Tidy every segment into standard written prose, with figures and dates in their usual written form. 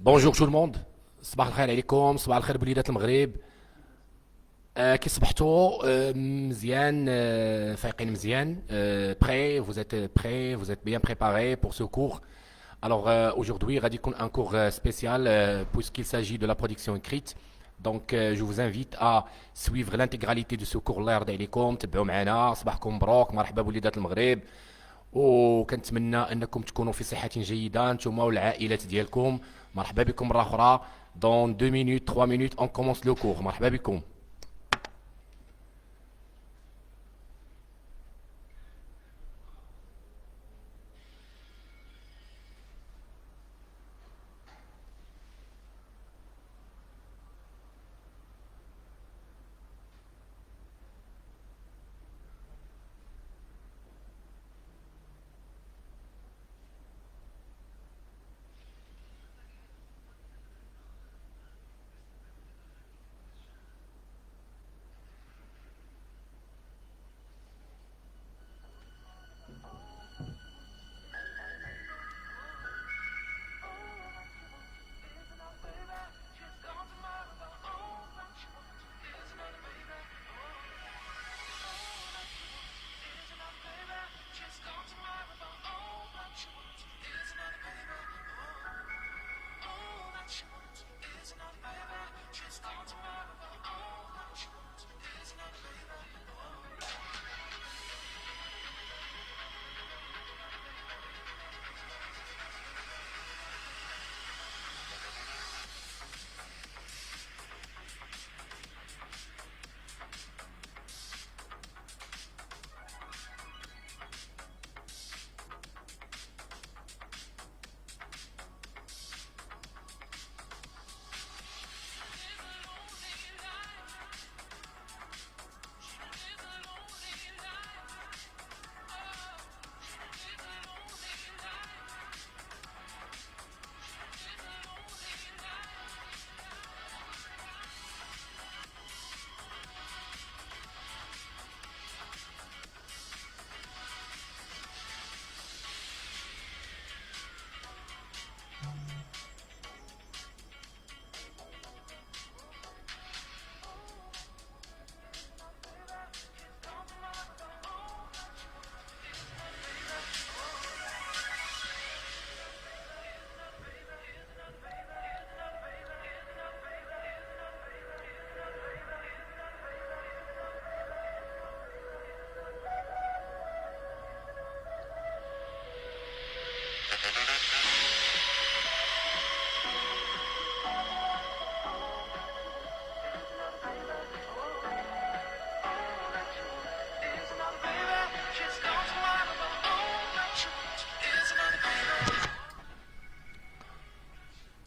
بونجور تو الموند. صباح الخير عليكم، صباح الخير بوليدات المغرب. كي صبحتوا مزيان، فايقين مزيان. Prêt, vous êtes bien préparés pour ce cours. Alors aujourd'hui غادي يكون un cours spécial puisqu'il s'agit de la production écrite. Donc je vous invite à suivre l'intégralité de ce cours. الله يرضي عليكم تبعوا معنا. صباحكم مبروك، مرحبا بوليدات المغرب، وكنتمنى انكم تكونوا في صحة جيدة نتوما والعائلات ديالكم. مرحبا بكم مرة أخرى. Dans 2 minutes, 3 minutes, on commence le cours. مرحبا بكم.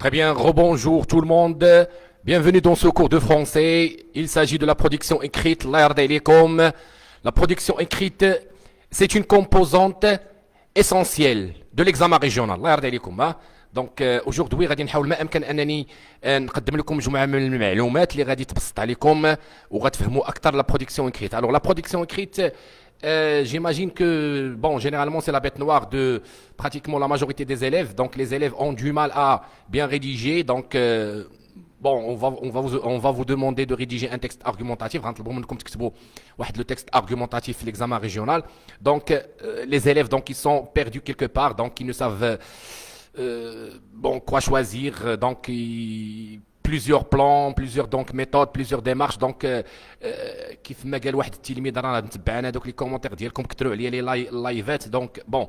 Très bien, rebonjour tout le monde. Bienvenue dans ce cours de français. Il s'agit de la production écrite. الله يرضي عليكم. La production écrite, c'est une composante essentielle de l'examen régional. الله يرضي عليكم. Donc aujourd'hui غادي نحاول ما امكن انني نقدم لكم مجموعه من المعلومات اللي غادي تبسط عليكم وغتفهموا اكثر la production écrite. Alors la production écrite, j'imagine que, bon, généralement, c'est la bête noire de pratiquement la majorité des élèves. Donc, les élèves ont du mal à bien rédiger. Donc, bon, on va vous demander de rédiger un texte argumentatif. Le texte argumentatif, l'examen régional. Donc, les élèves, donc, ils sont perdus quelque part. Donc, ils ne savent, bon, quoi choisir. Donc, plusieurs plans, plusieurs donc méthodes, plusieurs démarches. Donc كيف ما قال واحد التلميذ رانا تبعنا دوك لي كومونتير ديالكم كثروا عليا لي لايفات. دونك بون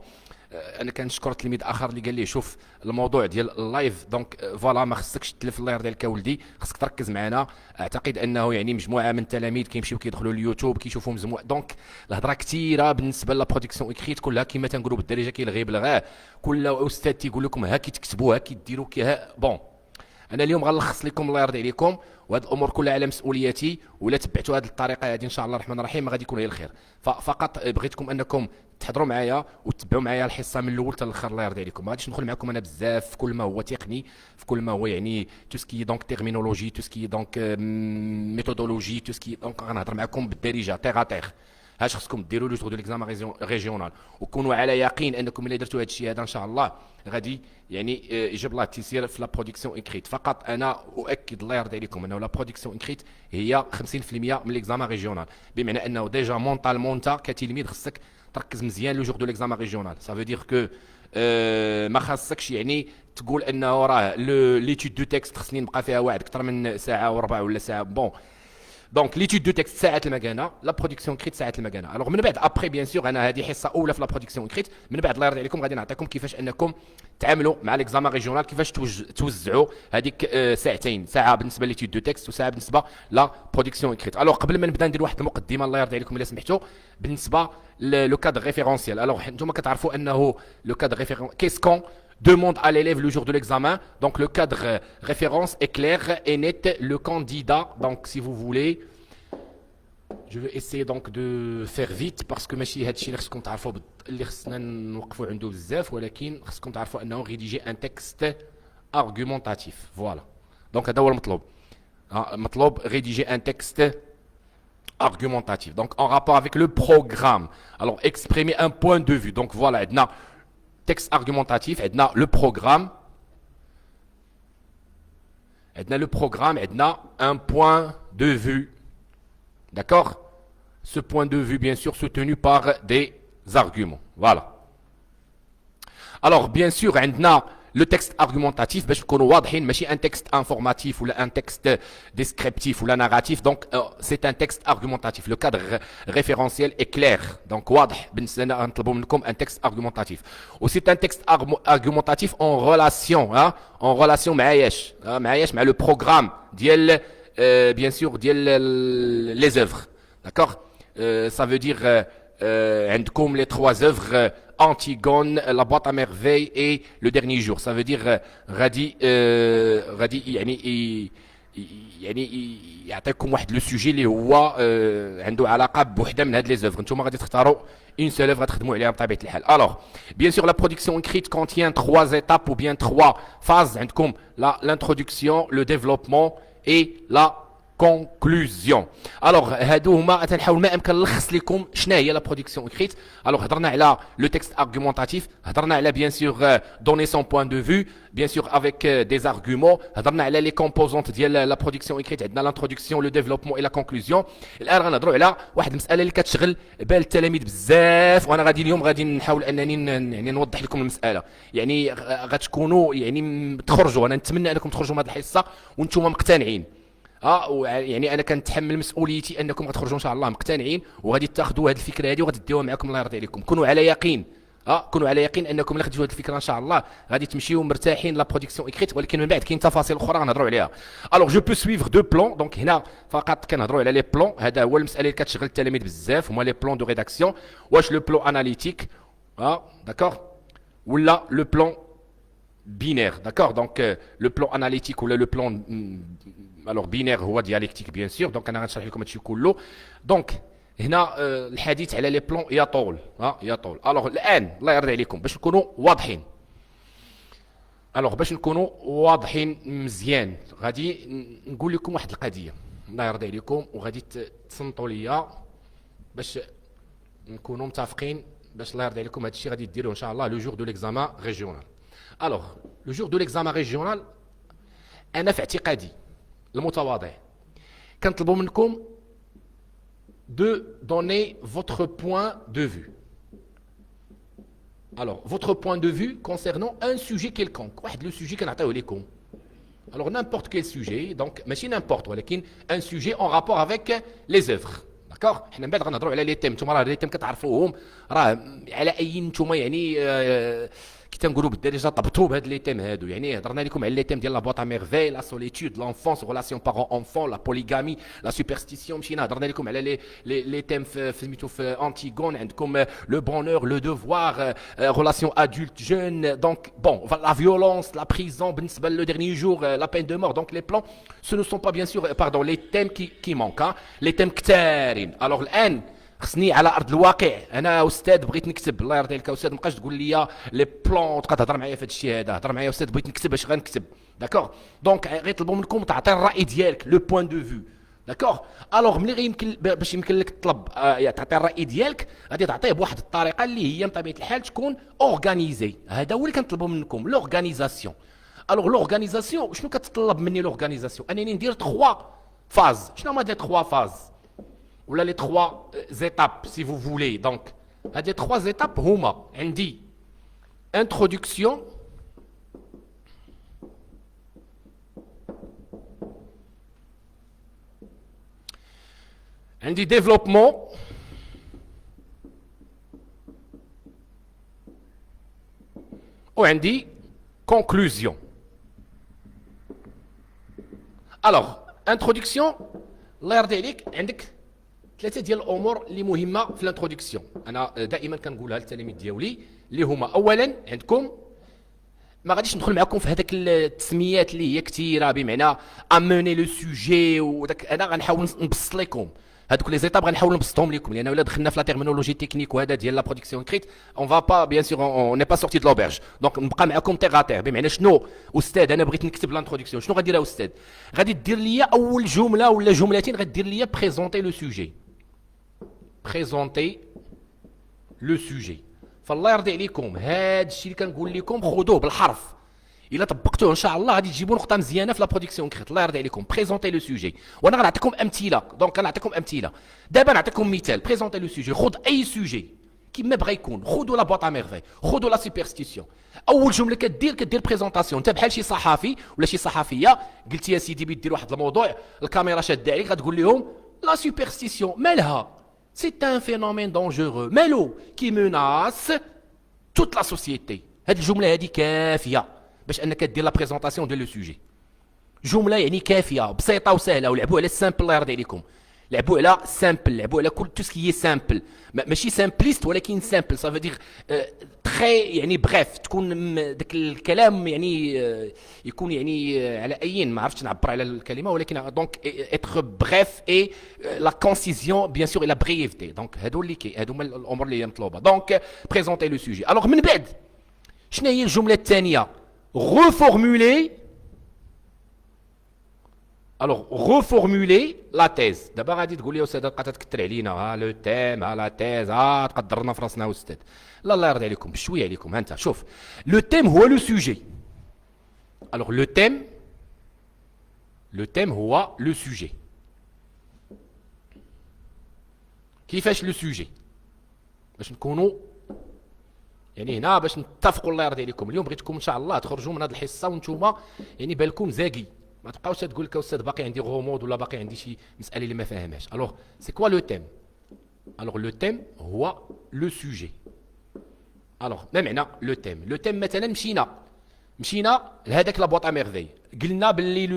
انا كنشكر التلميذ اخر اللي قال لي شوف الموضوع ديال اللايف دونك فوالا ما خصكش تلف الله يرضي عليك ولدي، خصك تركز معنا. اعتقد انه يعني مجموعه من التلاميذ كيمشيو كيدخلوا اليوتيوب كيشوفوا مجموعه دونك الهضره كثيره بالنسبه لا برودكسيون اكريت كلها كما تنقولوا بالدارجه كيلغي بلغاه. كل استاذ تيقول لكم ها كيتكتبوا ها كيديروا ها بون. انا اليوم غنلخص لكم الله يرضي عليكم، وهذه الامور كلها على مسؤوليتي، ولا تبعتوا هذه الطريقه هذه ان شاء الله الرحمن الرحيم غادي يكون هي الخير. فقط بغيتكم انكم تحضروا معايا وتتبعوا معايا الحصه من الاول حتى الاخر الله يرضي عليكم. ما غاديش ندخل معكم انا بزاف في كل ما هو تقني، في كل ما هو يعني تو سكي دونك تيرمينولوجي، تو سكي دونك ميثودولوجي، تو سكي دونك غنهضر معكم بالدارجه تيغ تيغ. هاش خصكم ديروا لو جور دو ليكزامان ريجيونال، وكونوا على يقين انكم الا درتوا هذا الشيء هذا ان شاء الله غادي يعني يجيب الله التيسير في لا برودكسيون اكريت. فقط انا اؤكد الله يرضي عليكم انه لا برودكسيون اكريت هي 50% من ليكزامان ريجيونال، بمعنى انه ديجا مونطالمون انت كتلميذ خصك تركز مزيان لو جور دو ليكزامان ريجيونال. سا فو دير كو ما خاصكش يعني تقول انه راه ليتود دو تيكست خصني نبقى فيها واحد اكثر من ساعه وربع ولا ساعه بون. دونك ليتود دو تيكست ساعات المكانه، لا برودكسيون كريت ساعات المكانه. الوغ من بعد ابري بيان سور انا هذه حصه اولى في لا برودكسيون كريت، من بعد الله يرضي عليكم غادي نعطيكم كيفاش انكم تعاملوا مع ليكزامان ريجيونال، كيفاش توزعوا هذيك ساعتين، ساعه بالنسبه ليتود دو تيكست وساعه بالنسبه لا برودكسيون كريت. الوغ قبل ما نبدا ندير واحد المقدمه الله يرضي عليكم الا سمحتوا بالنسبه لو كادر ريفيرونسيال. الوغ انتم كتعرفوا انه لو كادر ريفيرونسيال كيسكون demande à l'élève le jour de l'examen. Donc le cadre référence est clair et net. Le candidat, donc si vous voulez, je vais essayer donc de faire vite parce que ماشي هادشي اللي خصكم تعرفوا اللي خصنا نوقفوا عنده بزاف، ولكن خصكم تعرفوا انه rédiger un texte argumentatif. Voilà. Donc هذا هو المطلوب. مطلوب rédiger un texte argumentatif. Donc en rapport avec le programme. Alors exprimer un point de vue. Donc voilà, عندنا texte argumentatif, عندنا le programme. عندنا le programme, عندنا un point de vue. D'accord? Ce point de vue, bien sûr, soutenu par des arguments. Voilà. Alors, bien sûr, عندنا le texte argumentatif, باش نكونوا واضحين ماشي un texte informatif ولا un texte descriptif ولا narratif. Donc, c'est un texte argumentatif. Le cadre référentiel est clair. Donc, واضح بالنسبة لنا نطلبوا منكم un texte argumentatif. Ou c'est un texte argumentatif en relation, hein? En relation مع ايش؟ مع le programme ديال bien sûr les œuvres. D'accord? Ça veut dire عندكم les trois œuvres Antigone, la boîte à merveilles et le dernier jour. Ça veut dire غادي يعني يعطيكم واحد لو سوجي اللي هو عنده علاقه بوحده من هاد لي زوفر. نتوما غادي تختاروا une seule œuvre غتخدموا عليها بطبيعه الحال. Alors, bien sûr, la production écrite contient trois étapes ou bien trois phases. عندكم l'introduction, le développement et la conclusion. Alors هادو هما تنحاول ما امكن نلخص لكم شنو هي لا برودكسيون اكريت. alors هضرنا على لو تكست argumentatif, هضرنا على bien sûr donner son point de vue, bien sûr avec des arguments, هضرنا على les composantes ديال لا برودكسيون اكريت, عندنا l'introduction, le développement et la conclusion. الان غنهضروا على واحد المساله اللي كتشغل بال التلاميذ بزاف, وانا غادي اليوم غادي نحاول انني يعني نوضح لكم المساله. يعني غتكونوا يعني تخرجوا, انا نتمنى انكم تخرجوا من هذه الحصه وانتم مقتنعين. يعني انا كنتحمل مسؤوليتي انكم غتخرجوا ان شاء الله مقتنعين وغادي تاخذوا هذه الفكره هذه وغادي ديوها معكم الله يرضي عليكم. كونوا على يقين, كونوا على يقين انكم الا خديتوا هذه الفكره ان شاء الله غادي تمشيو مرتاحين لا برودكسيون اكريت, ولكن من بعد كاين تفاصيل اخرى غنهضروا عليها. الوغ جو بو سويفر دو بلان. دونك هنا فقط كنهضروا على لي بلان, هذا هو المساله اللي كتشغل التلاميذ بزاف, هما لي بلان دو ريداكسيون. واش لو بلان اناليتيك داكور ولا لو بلان binaire, d'accord? Donc le plan analytique ou le plan alors binaire هو dialectique bien sûr. donc انا غنشرح لكم هادشي كله. donc هنا الحديث على لي بلان يطول يطول. alors الان الله يرضي عليكم باش نكونوا واضحين, alors باش نكونوا واضحين مزيان غادي نقول لكم واحد القضيه الله يرضي عليكم, وغادي تصنتوا ليا باش نكونوا متفقين باش الله يرضي عليكم. هادشي غادي ديروه ان شاء الله لو جور دو ليكزامان ريجيونال. Alors, le jour de l'examen régional, أنا في اعتقادي المتواضع كنطلبوا منكم de donner votre point de vue. Alors, votre point de vue concernant un sujet quelconque. واحد le sujet كنعطيوه لكم. Alors, n'importe quel sujet, donc ماشي n'importe, ولكن un sujet en rapport avec les œuvres. داكوغ. حنا من بعد غنهضروا على لي تيم، نتوما راه لي تيم كتعرفوهم، راه على اي نتوما يعني كي تنقولوا بالدارجه طبطوا بهاد لي تيم هادو. يعني هضرنا لكم على لي تيم ديال لا بواط ا ميرفي، لا سوليتود، لونفونس، ريلاسيون بارون اونفون، لا بوليغامي، لا سوبرستيسيون. مشينا هضرنا لكم على لي تيم في سميتو في انتيغون، عندكم لو بونور، لو دوفوار، ريلاسيون ادولت جون. دونك بون لا فيولونس، لا بريزون، بالنسبه لو ديرني جور لا بين دو مور. دونك لي بلان سو نو سون با بيان سور باردون لي تيم كي مونك، لي تيم كثارين. الوغ الان خصني على ارض الواقع، انا استاذ بغيت نكتب، الله يرضي عليك استاذ، مابقاش تقول لي لي بلون تبقى تهضر معايا في هذا الشيء هذا. هضر معايا استاذ بغيت نكتب اش غنكتب، داكوغ. دونك غيطلبوا منكم تعطي الراي ديالك، لو بوين دو فيو، داكوغ. الوغ ملي غيمكن باش يمكن لك تطلب تعطي الراي ديالك، غادي تعطيه بواحد الطريقه اللي هي بطبيعه الحال تكون اورغانيزي. هذا هو اللي كنطلبوا منكم، لورغانيزاسيون. الوغ لورغانيزاسيون شنو كتطلب مني لورغانيزاسيون؟ انني ندير 3 فاز. شنو هما دي 3 فاز ولا les 3 étapes si vous voulez. Donc, هاد les 3 étapes هما عندي introduction, عندي développement, وعندي conclusion. Alors, introduction, الله يرضي عليك، عندك 3 ديال الامور اللي مهمه في الانتروداكسيون. انا دائما كنقولها للتلاميذ ديالي، اللي هما اولا عندكم، ما غاديش ندخل معكم في هذاك التسميات اللي هي كثيره، بمعنى اموني لو سوجي وداك. انا غنحاول نبسط لكم هذوك لي زيتاب، غنحاول نبسطهم لكم، لان الا دخلنا في لا تيرمينولوجي تكنيك وهذا ديال لا برودكسيون كريت، اون فا با بيان سور اون ني با سورتي دو لوبرج. دونك نبقى معكم تيغاتير، بمعنى شنو استاذ انا بغيت نكتب لانتروداكسيون، شنو غادير استاذ؟ غادي دير لي اول جمله ولا جملتين، غادير لي بريزونتي لو سوجي، بريزونتي لو سوجي. فالله يرضي عليكم هذا الشيء اللي كنقول لكم خذوه بالحرف، الا طبقتوه ان شاء الله غادي تجيبوا نقطه مزيانه في لا برودكسيون كريت. الله يرضي عليكم، بريزونتي لو سوجي. وانا غنعطيكم امثله، دونك غنعطيكم امثله. دابا نعطيكم مثال، بريزونتي لو سوجي. خذ اي سوجي كيما بغا يكون، خذوا لا بواط ا ميرفي، خذوا لا سوبرستيسيون. اول جمله كدير بريزونطاسيون، انت بحال شي صحافي ولا شي صحفيه، قلتي يا سيدي بغيت دير واحد الموضوع، الكاميرا شاده عليك، غتقول لهم لا سوبرستيسيون مالها، c'est un phénomène dangereux مالو qui menace toute la société. هاد الجمله هذه كافيه باش انك دير لا بريزونطاسيون ديال لو سوجي. جمله يعني كافيه بسيطه وسهله، ولعبوا على السامبل. الله يرضي عليكم، لعبوا على سامبل، لعبوا على كل تو سكي سامبل، ماشي سامبليست ولكن سامبل. سا فو تري يعني بغيف، تكون داك الكلام يعني يكون يعني على اي، ما عرفتش نعبر على الكلمه، ولكن دونك اتر بغيف اي لا كونسيزيون بيان سور لا بريفيتي. دونك هادو اللي هادو هما الامور اللي هي مطلوبه. دونك بريزونتي لو سوجي. الوغ من بعد شنو هي الجمله الثانيه؟ reformuler. Alors, reformuler la thèse. دابا غادي تقول لي استاذ بقات تكثر علينا، ها لو تيم، ها لا تيز، ها تقدرنا في راسنا استاذ. لا الله يرضي عليكم، بشويه عليكم. ها انت شوف، لو تيم هو لو سوجي. Alors le thème هو لو سوجي. كيفاش لو سوجي؟ باش نكونوا يعني هنا باش نتفقوا. الله يرضي عليكم، اليوم بغيتكم ان شاء الله تخرجوا من هذه الحصه وانتم يعني بالكم زاكي، ما تبقاوش تقول لك استاذ باقي عندي غموض ولا باقي عندي شي مساله اللي ما فاهمهاش. الوغ سي كوا لو تيم؟ الوغ لو تيم هو لو سوجي. الوغ ما معنى لو تيم؟ لو تيم مثلا مشينا لهذاك لا بواط ا ميرفي، قلنا باللي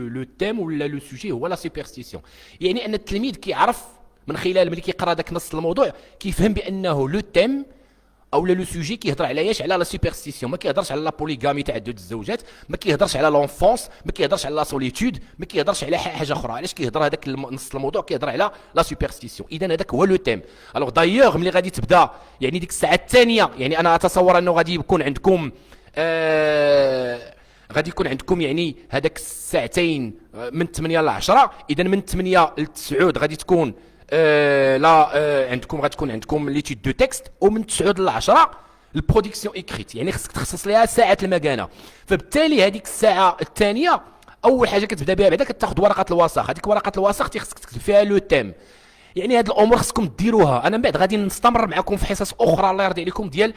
لو تيم ولا لو سوجي هو لا سوبرستيسيون. يعني ان التلميذ كيعرف من خلال ملي كيقرا داك نص الموضوع كيفهم بانه لو تيم او لو سوجي كيهضر على ايش؟ على لا سوبرستيسيون. ما كيهضرش على لا بوليغامي، تعدد الزوجات، ما كيهضرش على لونفونس، ما كيهضرش على لا سوليتود، ما كيهضرش على حاجه اخرى. علاش كيهضر هذاك نص الموضوع؟ كيهضر على لا سوبرستيسيون. اذا هذاك هو لو تيم. الوغ دايوغ ملي غادي تبدا يعني ديك الساعه الثانيه، يعني انا اتصور انه غادي يكون عندكم غادي يكون عندكم يعني هذاك الساعتين من 8 ل 10. اذا من 8 ل 9 غادي تكون عندكم غتكون عندكم ليتيود دو تكست، ومن 9 ل 10 البرودكسيون ايكريت. يعني خصك تخصص لها ساعه المكانه. فبالتالي هذيك الساعه الثانيه اول حاجه كتبدا بها بعدا كتاخذ ورقه الوساخ. هذيك ورقه الوساخ خصك تكتب فيها لو تيم. يعني هاد الامور خصكم ديروها. انا من بعد غادي نستمر معكم في حصص اخرى الله يرضي عليكم ديال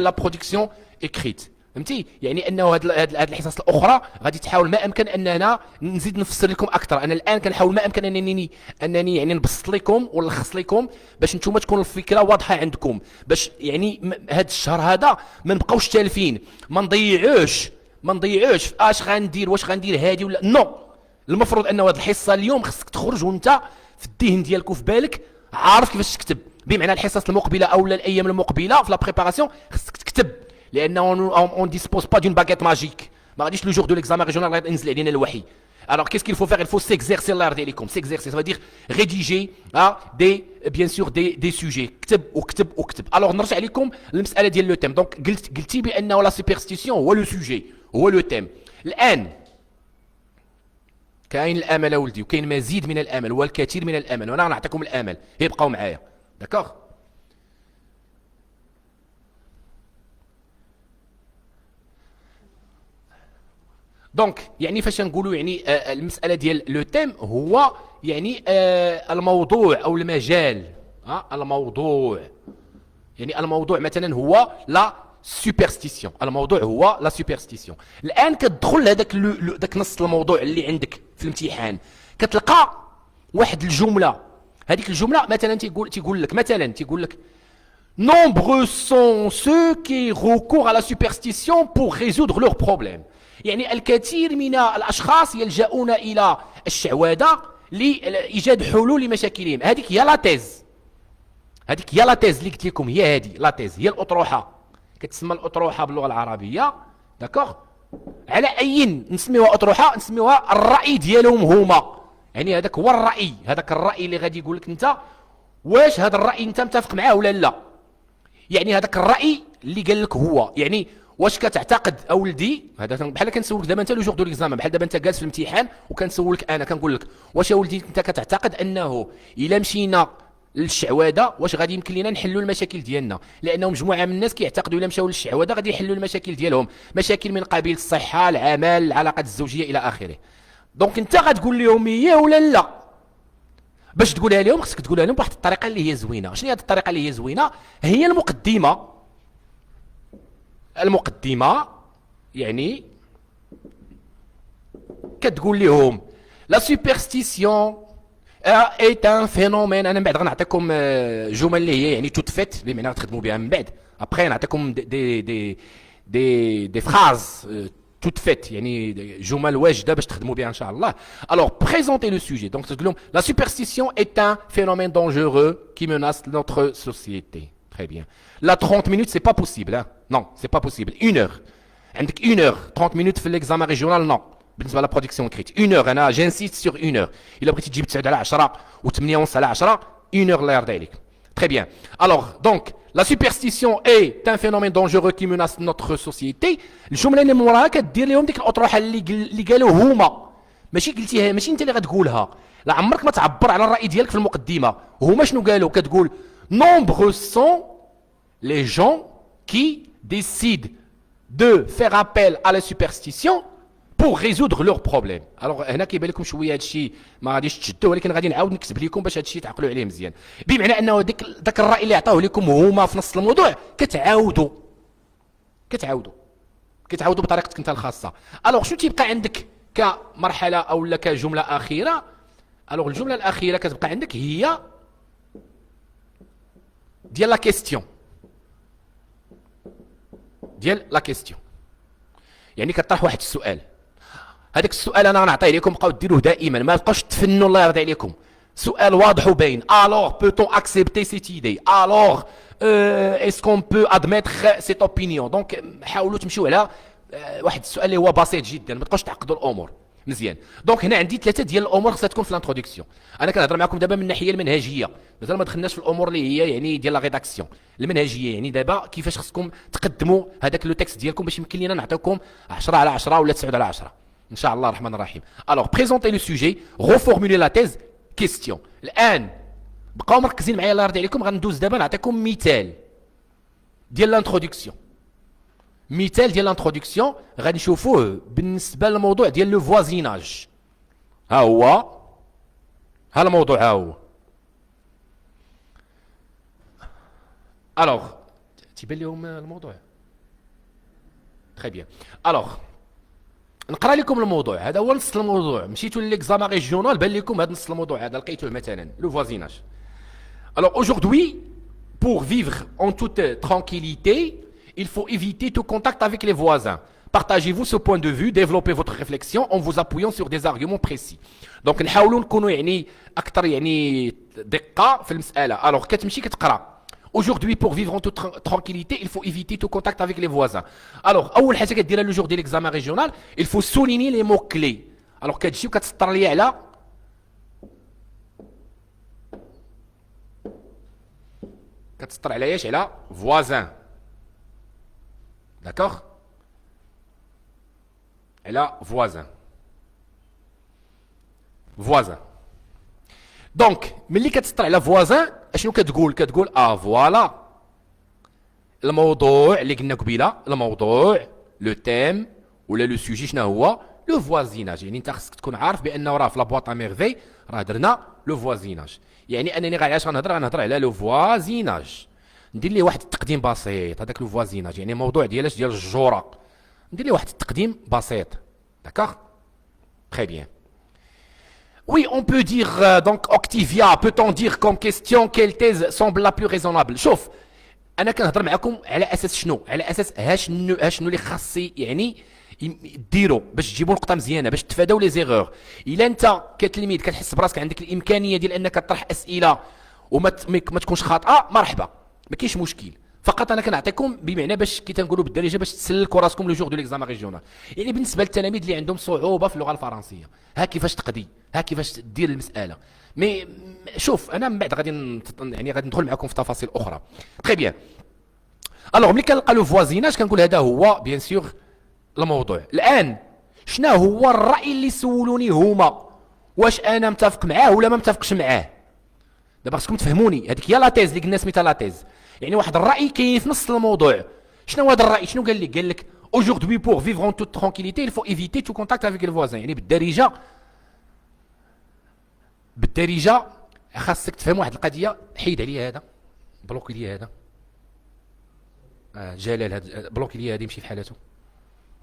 لا برودكسيون écrite. فهمتي؟ يعني انه هاد الحصص الاخرى غادي تحاول ما امكن اننا نزيد نفسر لكم اكثر. انا الان كنحاول ما امكن انني يعني نبسط لكم ونلخص لكم باش نتوما تكون الفكره واضحه عندكم، باش يعني هاد الشهر هذا ما نبقاوش تالفين، ما نضيعوش في اش غندير، واش غندير هادي ولا نو. المفروض انه هاد الحصه اليوم خصك تخرج وانت في الذهن ديالك وفي بالك عارف كيفاش تكتب، بمعنى الحصص المقبله او الايام المقبله في لا بريباراسيون خصك تكتب، لانه اون ديسبوز با دون باغيت ماجيك. ما غاديش لو جور دو ليكزامان ريجونال غادي ينزل علينا الوحي. Alors qu'est-ce qu'il faut faire? Il faut s'exercer الله يرضي عليكم. S'exercer, ça veut dire rédiger bien sûr des sujets. كتب وكتب وكتب. Alors نرجع لكم للمسألة ديال لو تيم. دونك قلتي بأنه لا سوبرستيسيون هو لو سوجي، هو لو تيم. الآن كاين الامل اولدي، وكاين مزيد من الامل والكثير من الامل، وانا غنعطيكم الامل. هي بقاو معايا داكوغ. دونك يعني فاش نقولوا يعني المساله ديال لو تيم هو يعني الموضوع او المجال. الموضوع يعني الموضوع مثلا هو لا سوبرستيسيون. الموضوع هو لا سوبرستيسيون. الان كتدخل هذاك داك نص الموضوع اللي عندك في الامتحان، كتلقى واحد الجمله. هذيك الجمله مثلا تيقول لك nombreux sont ceux qui recourent à la superstition pour résoudre leurs problèmes. يعني الكثير من الاشخاص يلجؤون الى الشعوذه لايجاد حلول لمشاكلهم. هذيك هي لا تيز، هذيك هي لا تيز اللي قلت لكم. هي هذه لا تيز، هي الاطروحه، كتسمى الاطروحه باللغه العربيه. داكوغ. على اي نسميوها اطروحه؟ نسميوها الراي ديالهم هما. يعني هذاك هو الراي، هذاك الراي اللي غادي يقول لك انت واش هذا الراي انت متفق معاه ولا لا. يعني هذاك الراي اللي قال لك هو يعني واش كتعتقد اولدي، هذا بحال كنسولك دابا انت لو جور دو ليكزامان، بحال دابا انت جالس في الامتحان وكنسولك انا كنقول لك واش اولدي انت كتعتقد انه الا مشينا للشعوذه واش غادي يمكن لنا نحلوا المشاكل ديالنا؟ لانه مجموعه من الناس كيعتقدوا الا مشاو للشعوذه غادي يحلوا المشاكل ديالهم، مشاكل من قبيل الصحه، العمل، العلاقات الزوجيه الى اخره. دونك انت غتقول لهم هي ولا لا؟ باش تقولها لهم خصك تقولها لهم بواحد الطريقه اللي هي زوينه. شنو هي هذه الطريقه اللي هي زوينه؟ هي المقدمه يعني كتقول لهم لا سوبرستيسيون ايت ان فينومين. انا من بعد غنعطيكم جمل اللي هي يعني توت فيت بمعنى تخدموا بها من بعد. ابخي نعطيكم دي فراز توت فيت، يعني جمل واجده باش تخدموا بها ان شاء الله. الوغ بريزونتي لو سوجي. دونك تقول لهم لا سوبرستيسيون ايت ان فينومين دونجورeux qui menace notre société. Très bien. Là 30 minutes c'est pas possible hein. Non, c'est pas possible. 1 heure. عندك 1 heure 30 minutes في l'examen régional non. بالنسبه لا برودكسيون كريت 1 heure. انا جانسيست سور 1 heure. الا بغيتي تجيب 9 على 10 و8 ونص على 10 1 heure الله يرضي عليك. Très bien. Alors donc la superstition est un phénomène dangereux qui menace notre société. الجمله اللي موراها كدير لهم ديك الاطروحه اللي قالوا هما، ماشي قلتيها، ماشي انت اللي غتقولها. لا عمرك ما تعبر على الراي ديالك في المقدمه. هما شنو قالوا؟ كتقول nombreux sont les gens qui décident de faire appel à la superstition pour résoudre leurs problèmes. Alors هنا كيبان لكم شويه هذا الشيء ما غاديش تشدوه، ولكن غادي نعاود نكتب لكم باش هذا الشيء تعقلوا عليه مزيان. بمعنى انه داك الراي اللي عطاوه لكم هما في نص الموضوع كتعاودوا بطريقتك انت الخاصه. الوغ شنو تيبقى عندك كمرحله او لا كجمله اخيره؟ الوغ الجمله الاخيره كتبقى عندك هي ديال لا كيستيون، يعني كطرح واحد السؤال. هذاك السؤال انا غنعطيه لكم، بقاو ديروه دائما، ما تبقاوش تفنوا الله يرضي عليكم. سؤال واضح وباين. alors peut-on accepter cette idée؟ alors est-ce qu'on peut admettre cette opinion؟ دونك حاولوا تمشيو على واحد السؤال اللي هو بسيط جدا، ما تبقاوش تعقدوا الامور مزيان. دونك هنا عندي 3 ديال الامور خصها تكون في الانتروداكسيون. انا كنهضر معكم دابا من الناحيه المنهجيه، مازال ما دخلناش في الامور اللي هي يعني ديال لا ريداكسيون المنهجيه. يعني دابا كيفاش خصكم تقدموا هذاك لو تكست ديالكم باش يمكن لنا نعطيكم 10 على 10 ولا 9 على 10 ان شاء الله الرحمن الرحيم. الوغ بريزونتي لو سوجي، ريفورمولي لا تيز، كيستيون. الان بقاو مركزين معايا الله يرضي عليكم. غندوز دابا نعطيكم مثال ديال لانتروداكسيون. مثال ديال لانتروداكسيون غادي نشوفوه بالنسبه للموضوع ديال لو فوازيناج. ها الموضوع ها هو. الوغ تيبان لهم الموضوع تري بيان. الوغ نقرا لكم الموضوع هذا، هو نص الموضوع. مشيتوا ليكزامان ريجيونال بان لكم هذا نص الموضوع هذا، لقيتوه مثلا لو فوازيناج. الوغ aujourd'hui pour vivre en toute tranquillité il faut éviter tout contact avec les voisins. Partagez-vous ce point de vue, développez votre réflexion en vous appuyant sur des arguments précis. Donc نحاولوا نكونوا يعني اكثر يعني دقه في المساله. الوغ كتمشي كتقرا aujourd'hui pour vivre en toute tranquillité il faut éviter tout contact avec les voisins. الوغ اول حاجه كديرها لو جور ديال ليكزامان ريجيونال il faut souligner les mots clés. الوغ كتجي وكتسطر لي على كتسطر على ايش؟ على voisin. داكوغ على voisin. voisin. دونك ملي كتسطر على voisin اشنو كتقول؟ كتقول فوالا الموضوع اللي قلنا قبيله، الموضوع لو تيم ولا لو سوجي شنو هو؟ لو فوازيناج. يعني انت خصك تكون عارف بانه راه في لابواط ا ميرفي راه درنا لو فوازيناج. يعني انني علاش غنهضر على لو فوازيناج، ندير ليه واحد التقديم بسيط. هذاك لو فوازيناج يعني موضوع ديال الجوره، ندير ليه واحد التقديم بسيط. داكوغ تري بيان. Oui, on peut dire, donc, Octavia, peut-on dire comme question quelle thèse semble la plus raisonnable? شوف انا كنهضر معكم على اساس شنو؟ على اساس شنو اللي خاصي يعني ديروا باش تجيبوا نقطه مزيانه، باش تفاداو لي زيغور. الا انت كتلميذ كتحس براسك عندك الامكانيه ديال انك تطرح اسئله وما ما تكونش خاطئه، مرحبا ما كاينش مشكل. فقط انا كنعطيكم بمعنى باش كي تنقولوا بالدارجه باش تسلكوا راسكم لو جور دو ليكزامان ريجيونال. يعني بالنسبه للتلاميذ اللي عندهم صعوبه في اللغه الفرنسيه، ها كيفاش تقضي، ها كيفاش دير المساله. مي شوف انا من بعد غادي يعني غادي ندخل معكم في تفاصيل اخرى. تري بيان. الوغ ملي كنلقى لو فوازيناج كنقول هذا هو بيان سور الموضوع. الان شنو هو الراي اللي سولوني هما؟ واش انا متفق معاه ولا ما متفقش معاه؟ دابا خصكم تفهموني، هذيك هي لا تيز اللي قلنا سميتها لا تيز. يعني واحد الراي كاين في نص الموضوع. شنو هذا الراي؟ شنو قال لك؟ قال لك aujourd'hui pour vivre en toute tranquillité il faut éviter tout contact avec les voisins. يعني بالدارجه خاصك تفهم واحد القضيه. حيد عليا هذا، بلوكي لي هذا. جلال هذا بلوكي لي هذه، يمشي في حالته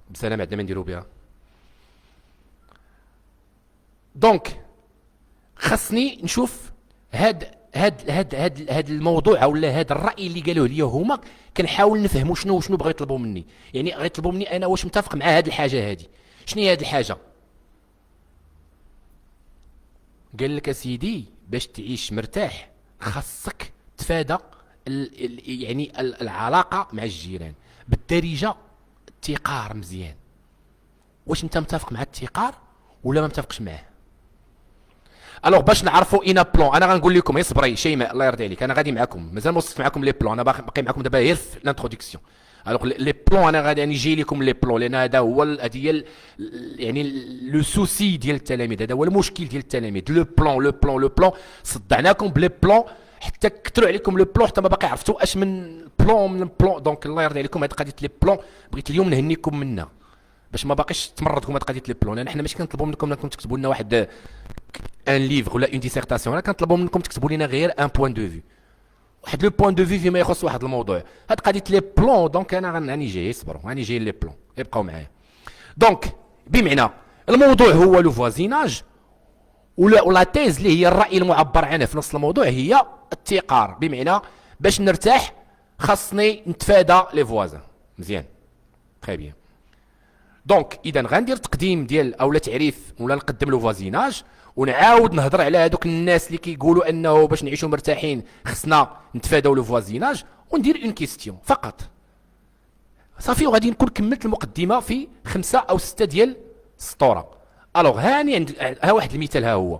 بسلام، عندنا ما نديرو بها. دونك خاصني نشوف هاد الموضوع ولا هاد الراي اللي قالوه لي هما، كنحاول نفهموا شنو بغاو يطلبوا مني. يعني غيطلبوا مني انا واش متفق مع هاد الحاجه هادي. شنو هي هاد الحاجه؟ قال لك اسيدي باش تعيش مرتاح خاصك تفادى يعني العلاقه مع الجيران. بالدارجه التقار مزيان. واش انت متفق مع التقار ولا ما متفقش معاه؟ الوغ باش نعرفوا اين بلون انا غنقول لكم اصبري شيماء الله يرضي عليك، انا غادي معكم مازال ما وصلت معكم لي بلون، انا باقي معكم دابا غير في الانتروداكسيون. الوغ لي بلون انا غادي نجي لكم لي بلون، لان هذا هو هذه يعني لو سوسي ديال التلاميذ، هذا هو المشكل ديال التلاميذ. لو بلون صدعناكم بلي بلون حتى كثروا عليكم لو بلون حتى ما باقي عرفتوا اش من بلون. دونك الله يرضي عليكم هذه قضيه لي بلون بغيت اليوم نهنيكم منها باش ما باقيش تمرضكم هذه قضيه لي بلون. لان حنا ماشي كنطلبوا منكم انكم تكتبوا لنا واحد ان ليفر ولا اون ديسيرتاسيون، انا كنطلبوا منكم تكتبوا لنا غير ان بوين دو في، واحد لو بوين دو في فيما يخص واحد الموضوع. هاد قضيه لي بلون دونك انا راني جاي، صبروا راني جاي لي بلون، ابقاو معايا. دونك بمعنى الموضوع هو لو فوازيناج، ولا تيز اللي هي الراي المعبر عنه في نص الموضوع هي التقار. بمعنى باش نرتاح خاصني نتفادى لي فوازان. مزيان تري بيان. دونك اذا غندير تقديم ديال اولا تعريف ولا نقدم لو فوازيناج، ونعاود نهضر على هذوك الناس اللي كيقولوا انه باش نعيشوا مرتاحين خصنا نتفاداو لو فوازيناج، وندير اون كيستيون فقط صافي. وغادي نكون كملت المقدمه في 5 أو 6 ديال السطوره. الوغ هاني ها واحد المثال، ها هو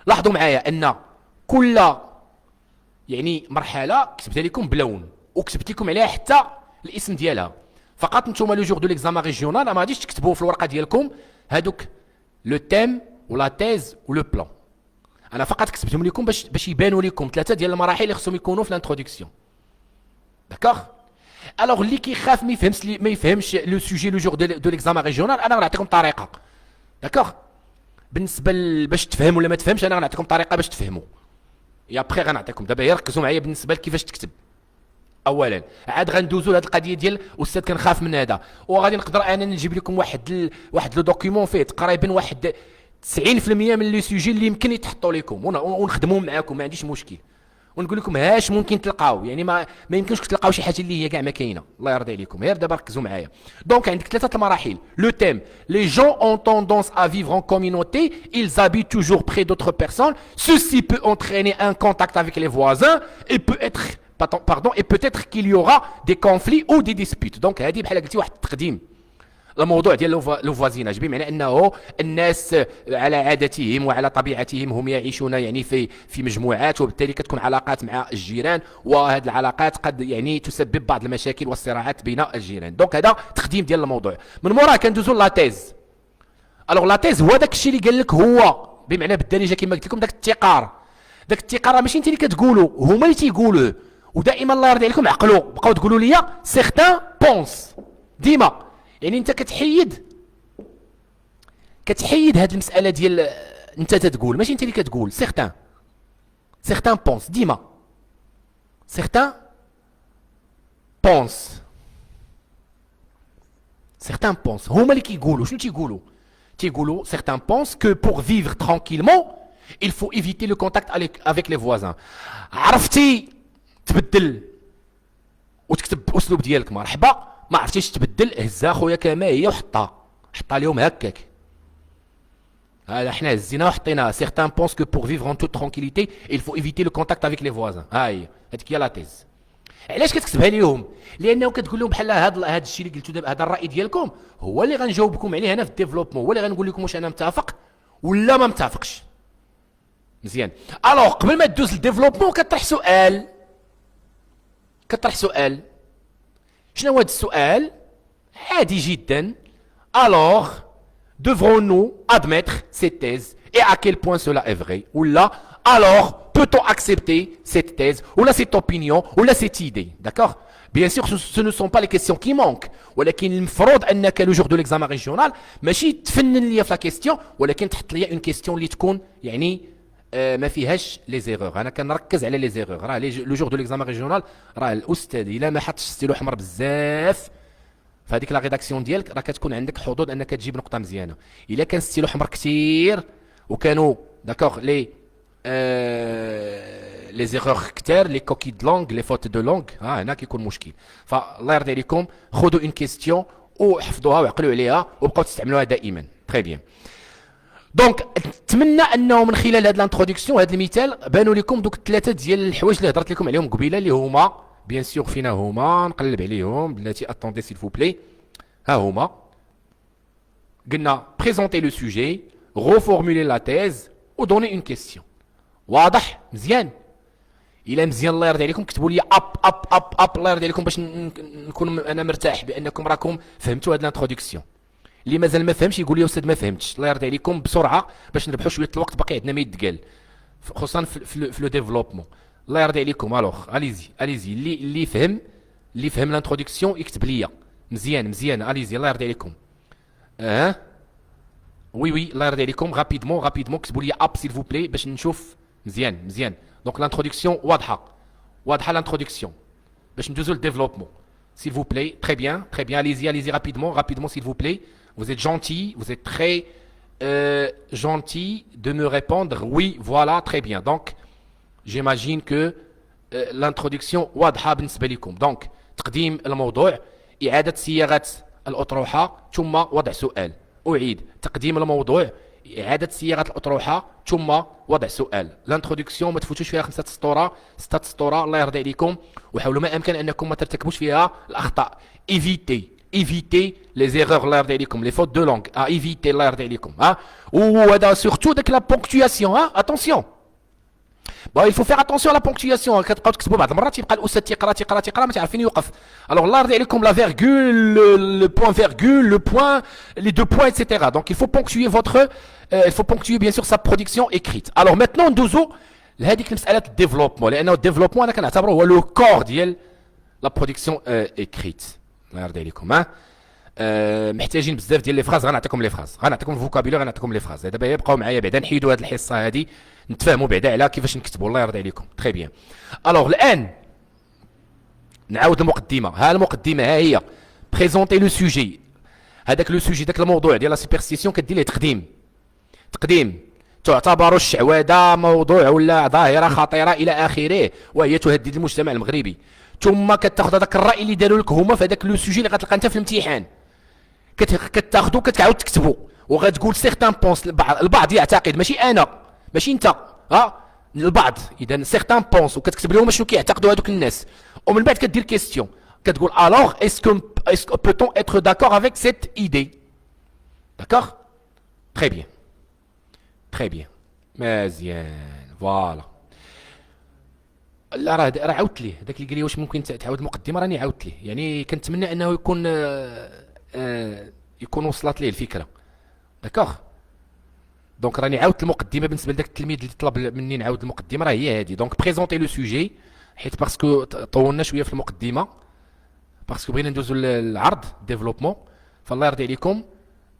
لاحظوا معايا ان كل يعني مرحله كتبتها لكم بلون وكتبت لكم عليها حتى الاسم ديالها. فقط نتوما لو جور دو ليكزامان ريجيونال ما غاديش تكتبوا في الورقه ديالكم هادوك لو تيم ولا تيز ولو بلان. انا فقط كتبتهم لكم باش يبانوا لكم 3 ديال المراحل اللي خصهم يكونوا في الانتروداكسيون. داكوغ. الوغ اللي كيخاف ما يفهمش لو سوجي لو جور دو ليكزامان ريجيونال، انا غنعطيكم طريقه. داكوغ. بالنسبه باش تفهم ولا ما تفهمش انا غنعطيكم طريقه باش تفهموا. يا بري غنعطيكم دابا، هي ركزوا معايا بالنسبه لكيفاش تكتب. اولا عاد غندوزو لهاد القضيه ديال استاذ كنخاف من هذا، وغادي نقدر انا نجيب لكم واحد لو دوكيومون فيه تقريبا واحد 90% من لي سوجي اللي يمكن يتحطوا لكم ونخدموا معاكم، ما عنديش مشكل، ونقول لكم هاش ممكن تلقاو، يعني ما يمكنش تلقاو شي حاجه اللي هي كاع ما كاينه. الله يرضي عليكم، غير دابا ركزوا معايا. دونك عندك ثلاثه المراحل. لو تيم: les gens ont tendance à vivre en communauté, ils habitent toujours près d'autres personnes, ceci peut entraîner un contact avec les voisins et peut-être qu'il y aura des conflits ou des disputes. Donc هذه بحال قلتي واحد التقديم الموضوع ديال لو فوازيناج، بمعنى انه الناس على عادتهم وعلى طبيعتهم هم يعيشون يعني في مجموعات، وبالتالي كتكون علاقات مع الجيران، وهذه العلاقات قد يعني تسبب بعض المشاكل والصراعات بين الجيران. دونك هذا تقديم ديال الموضوع. من موراها كندوزو لاتيز. الوغ لاتيز هو داك الشيء اللي قال لك، هو بمعنى بالدارجه كما قلت لكم داك التقار. داك التقار ماشي انت اللي كتقولوا، هما اللي تيقولوه. ودائما الله يرضي عليكم عقلوا، بقاو تقولوا لي سيغتان بونس ديما، يعني انت كتحيد هذه المساله ديال انت تتقول، ماشي انت اللي كتقول. سيغتان بونس ديما، سيغتان بونس هما اللي كيقولوا. شنو تيقولوا سيغتان بونس كو بور فيفر ترانكيلمون il faut éviter le contact avec les voisins. عرفتي تبدل وتكتب باسلوب ديالك مرحبا، ما عرفتيش تبدل هزها خويا كما هي وحطها اليوم هكاك. هذا حنا هزيناها وحطيناها. سيغتان بونس كو بور فيفر ان توت ترانكيليتي il faut éviter le contact avec les voisins. ها هي هذيك هي لا تيز. علاش كتكتبها ليهم؟ لانه كتقول لهم بحال هذا الشيء اللي قلتو دابا، هذا الراي ديالكم هو اللي غنجاوبكم عليه هنا في الديفلوبمون، هو اللي غنقول لكم واش انا متفق ولا ما متفقش. مزيان. الوغ قبل ما تدوز للديفلوبمون كطرح سؤال. شنو هذا السؤال؟ عادي جدا. Alors, devrons-nous admettre cette thèse et à quel point cela est vrai? Ou là, alors, peut-on accepter cette thèse ou là cette opinion ou là cette idée? D'accord? Bien sûr, ce ne sont pas les questions qui manquent. ولكن المفروض انك لو جور دو ليكزامان ريجيونال ماشي تفنن ليا في لا كيستيون، ولكن تحط ليا اون كيستيون اللي تكون يعني ما فيهاش لي زيغور. انا كنركز على لي زيغور. راه لو جور دو ليكزامان ريجيونال راه الاستاذ الا ما حطش ستيلو احمر بزاف فهذيك لا ريداكسيون ديالك راه كتكون عندك حظوظ انك تجيب نقطه مزيانه. الا كان ستيلو احمر كثير وكانوا داكوغ لي زيغور كثار، لي كوكي دو لونغ، لي فوت دو لونغ، هنا كيكون مشكل. فالله يرضي عليكم خذوا اون كيستيون وحفظوها وعقلوا عليها وبقاو تستعملوها دائما. تري بيان. دونك نتمنى انه من خلال هذه الانتروداكسيون هذا المثال بانوا لكم دوك الثلاثه ديال الحوايج اللي هضرت لكم عليهم قبيله، اللي هما بيان سور فينا هما نقلب عليهم بلاتي. اتوندي سيل فو بلي. ها هما قلنا بريزونتي لو سوجي، ريفورمولي لا تيز ودوني اون كيستيون. واضح؟ مزيان. الى مزيان الله يرضي عليكم كتبوا لي اب الله يرضي عليكم باش نكون انا مرتاح بانكم راكم فهمتوا هذه الانتروداكسيون. اللي مازال ما فهمش يقول لي استاذ ما فهمتش. الله يرضي عليكم بسرعه باش نربحوا شويه الوقت، باقي عندنا ما يتقال خصوصا في لو ديفلوبمون. الله يرضي عليكم. الوغ اليزي اللي فهم الانتروداكسيون يكتب لي مزيان. اليزي الله يرضي عليكم. وي الله يرضي عليكم. رابيدمون كتبوا لي اب سيل فو بلاي باش نشوف مزيان. دونك الانتروداكسيون واضحه الانتروداكسيون باش ندوزو للديفلوبمون. S'il vous plaît, très bien, allez-y rapidement s'il vous plaît. Vous êtes gentil, vous êtes très gentil de me répondre. Oui, voilà, très bien. Donc, j'imagine que l'introduction واضحة بالنسبة لكم. Donc, تقديم الموضوع، إعادة صياغة الأطروحة ثم وضع سؤال. أعيد تقديم الموضوع، إعادة صياغة الأطروحة ثم وضع سؤال. الانتروداكسيون ما تفوتوش فيها 5 سطورة 6 سطورة الله يرضي عليكم، وحاولوا ما أمكن أنكم ما ترتكبوش فيها الأخطاء. ايفيتي لي زيغور الله يرضي عليكم، لي فوت دو لونغ ايفيتي الله يرضي عليكم. وهذا سورتو داك لا بونكتواسيون. اتونسيون il faut faire attention à la ponctuation. كتبقاو تكتبوا بعض المرات يبقى الاستاذ تيقرا ما تعرفين يوقف. الوغ الله يرضي عليكم لا فيرغول، لو بوين فيرغول، لو بوين، لي دو بوين etc. Donc il faut ponctuer bien sûr sa production écrite. Alors maintenant ندوزو لهذيك المساله الديفلوبمون، لانه الديفلوبمون انا كنعتبره هو لو كور ديال لا برودكسيون écrite. الله يرضي عليكم. محتاجين بزاف ديال لي فراز. غنعطيكم الفوكابيلور، غنعطيكم لي فراز. دابا يبقاو معايا بعدا نحيدوا هذه الحصه هذه نتفاهموا بعدا على كيفاش نكتبوا. الله يرضي عليكم. تري بيان. الوغ الان نعاود المقدمه. ها المقدمه ها هي بريزونتي لو سوجي. هذاك لو سوجي داك الموضوع ديال لا سوبرستيسيون كدير ليه تقديم تعتبر الشعوذه موضوع ولا ظاهره خطيره الى اخره، وهي تهدد المجتمع المغربي. ثم كتاخذ هذاك الراي اللي داروا لك هما في هذاك لو سوجي اللي غتلقى انت في الامتحان، كتاخذو كتعاود تكتبو وغتقول سيغتان بونس. البعض يعتقد، ماشي انا ماشي انت، البعض. اذا سيغتان بونس وكتكتب لهم شنو كيعتقدوا هذوك الناس، ومن بعد كدير كيستيون كتقول الوغ اسكو بوتون اتر داكور افيك سيت ايدي. داكور تري بيان تري بيان مزيان فوالا. لا راه عاودت ليه داك اللي قال لي واش ممكن تعاود المقدمه، راني عاودت ليه. يعني كنتمنى انه يكون وصلت ليه الفكره. داكوغ دونك راني عاودت المقدمه بالنسبه لذاك التلميذ اللي طلب مني نعاود المقدمه، راه هي هذه. دونك بريزونتي لو سوجي، حيت باسكو طولنا شويه في المقدمه، باسكو بغينا ندوزو للعرض ديفلوبمون. فالله يرضي عليكم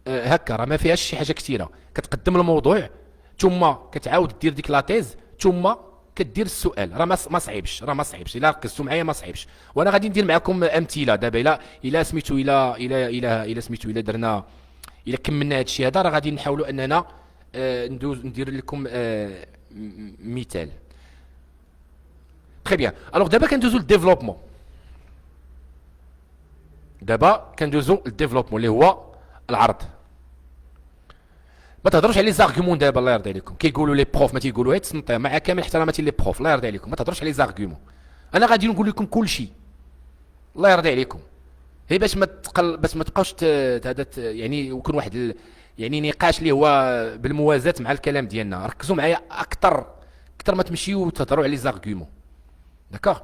هكا راه ما فيهاش شي حاجه كثيره. كتقدم الموضوع ثم كتعاود دير ديك لاتيز ثم كدير السؤال. راه ما صعيبش، راه ما صعيبش الا ركزتوا معايا ما صعيبش. وانا غادي ندير معكم امثله دابا. الا سميتو الا سميتو الا درنا الا كملنا هذا الشيء هذا، راه غادي نحاولوا اننا ندير لكم مثال. تري بيان. الوغ دابا كندوزو للديفلوبمون. دابا كندوزو للديفلوبمون اللي هو العرض. ما تهضروش على لي زارغيومون دابا، الله يرضي عليكم. كيقولوا لي بروف ما تيقولوا هاد السنطيه، مع كامل احتراماتي لي بروف، الله يرضي عليكم. ما تهضروش على لي زارغيومون. انا غادي نقول لكم كل شيء، الله يرضي عليكم. هي باش ما تبقاوش هذا يعني يكون واحد يعني نقاش اللي هو بالموازاه مع الكلام ديالنا. ركزوا معايا اكثر ما تمشيو وتهضروا على لي زارغيومون. داكوغ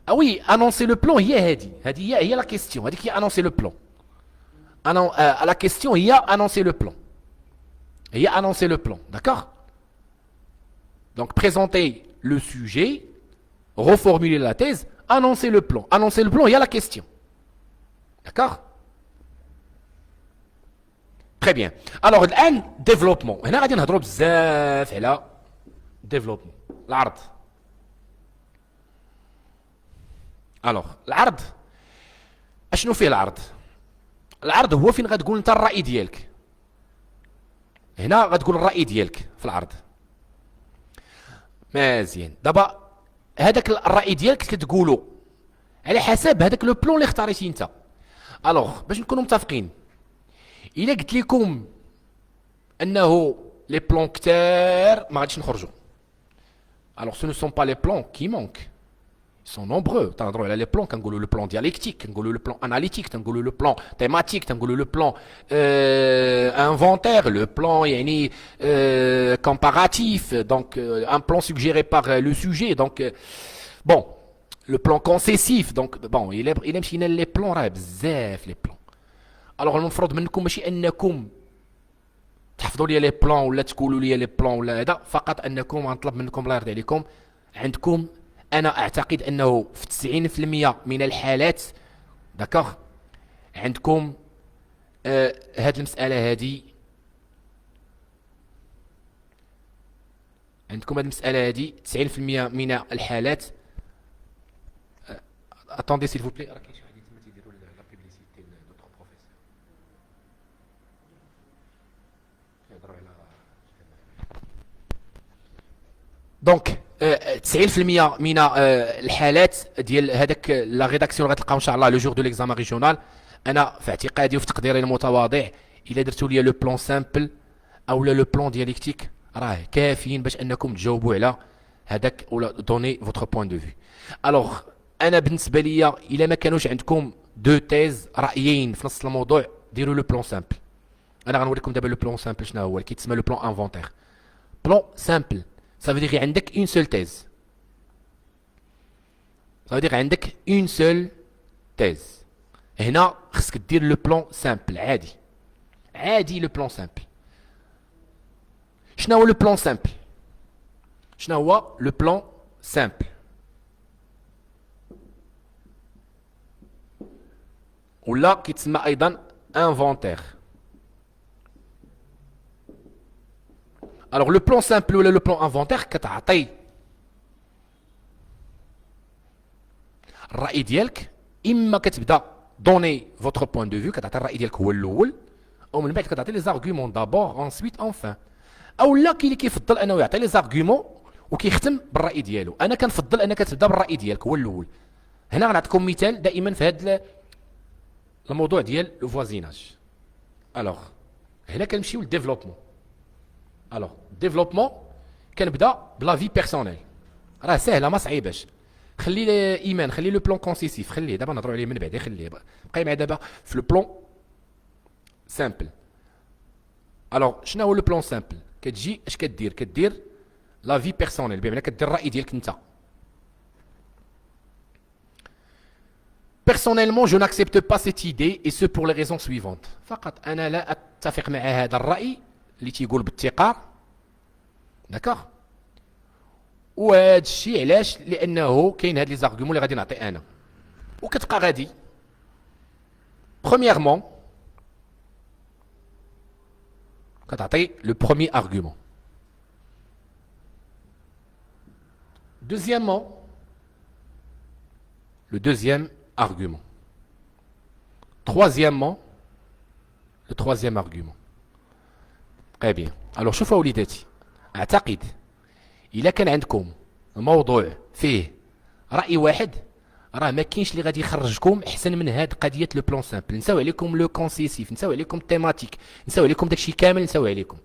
وي انونسي لو بلان. هذه هي لا كيستيون. هذيك هي انونسي لو بلان. لا كيستيون هي انونسي لو بلان. هي annoncer le plan, d'accord? Donc présenter le sujet, reformuler la thèse, annoncer le plan. Annoncer le plan, il y a la question. D'accord? Très bien. Alors, الآن développement. هنا غادي نهضروا بزاف على développement. العرض. Alors, العرض اشنو فيه العرض؟ العرض هو فين غتقول انت الرأي ديالك. هنا غتقول الرأي ديالك في العرض. مزيان. دابا هذاك الرأي ديالك كتقولو على حسب هذاك لو بلون اللي اختاريتي انت. الوغ باش نكونوا متفقين، الا قلت لكم انه لي بلون كتار ما غاديش نخرجوا. الوغ سو نو سون با لي بلون كي مونك، sont nombreux. تنهضروا على لي بلون، كنقولوا لو بلون دياليكتيك، كنقولوا لو بلون اناليتيك، كنقولوا لو بلون تيماتيك، كنقولوا لو بلون انفونتير، لو بلون يعني comparatif, donc un plan suggéré par le sujet. Donc bon, le plan concessif. Donc bon, il مشينا لي بلون راه بزاف لي بلون. الوغ المفروض منكم ماشي انكم تحفظوا لي لي بلون ولا تقولوا لي لي بلون ولا هذا، فقط انكم غنطلب منكم الله يرضي عليكم عندكم. انا اعتقد انه في 90% من الحالات داكوغ عندكم هاد المساله هادي، عندكم هاد المساله هادي 90% من الحالات. اتوندي سيل فو بلي، راه كاين شي واحد تما تيديروا لا بيبليسيتي دوطخ بروفيسور كيهضروا على دونك 90% من الحالات ديال هذاك لا ريداكسيون اللي غتلقاو ان شاء الله لو جور دو ليكزامان ريجيونال. انا في اعتقادي وفي تقديري المتواضع الا درتوا لي لو بلون سامبل او لو بلون دياليكتيك راه كافيين باش انكم تجاوبوا على هذاك ولا دوني فوتر بوين دو في. الوغ انا بالنسبه ليا الا ما كانوش عندكم دو تيز رايين في نفس الموضوع ديروا لو بلون سامبل. انا غنوريكم دابا لو بلون سامبل شنو هو، كيتسمى لو بلون انفونتير. بلون سامبل ça veut dire عندك une seule thèse. ça veut dire عندك une seule thèse. هنا خصك دير لو بلون سامبل عادي لو بلون سامبل. شنو هو لو بلون سامبل؟ شنو هو لو بلون سامبل؟ ولا كيتسمى ايضا انفونتير. Alors le plan simple ou le plan inventaire كتعطي الرأي ديالك اما كتبدا donner votre point de vue كتعطي الراي ديالك هو الاول ومن بعد كتعطي لي زارغومون دابور ensuite enfin او لا كاين اللي كيفضل انه يعطي لي زارغومون وكيختم بالراي ديالو. انا كنفضل انك تبدا بالراي ديالك هو الاول. هنا غنعطيكم مثال دائما في هذا الموضوع ديال لو فوازيناج. الوغ هنا كنمشيو للديفلوبمون. الوغ ديفلوبمون كنبدا بلا في بيرسونيل، راه ساهله ما صعيباش. خلي ايمان، خلي لو بلون كونسيسيف، خليه دابا نهضروا عليه من بعد، خليه بقاي معايا دابا في لو بلون سامبل. الوغ شنو هو لو بلون سامبل؟ كتجي اش كدير؟ كدير لا في بيرسونيل، بمعنى كدير الراي ديالك انت. Personnellement, je n'accepte pas cette idée et ce pour les raisons suivantes. فقط أنا لا أتفق مع هذا الرأي اللي تيقول بالتقار. داكوغ؟ وهذا الشيء علاش؟ لأنه كاين هاد لي زارغومون اللي غادي نعطي أنا. وكتبقى غادي. Premièrement, كتعطي le premier argument. Deuxièmement, le deuxième argument. Troisièmement, le troisième argument. Très bien. Alors شوفوا وليداتي، أعتقد إلا كان عندكم موضوع فيه رأي واحد راه ما كاينش اللي غادي يخرجكم أحسن من هاد قضية لو بلون سامبل. نساو عليكم لو كونسيسيف، نساو عليكم التيماتيك، نساو عليكم داكشي كامل، نساو عليكم.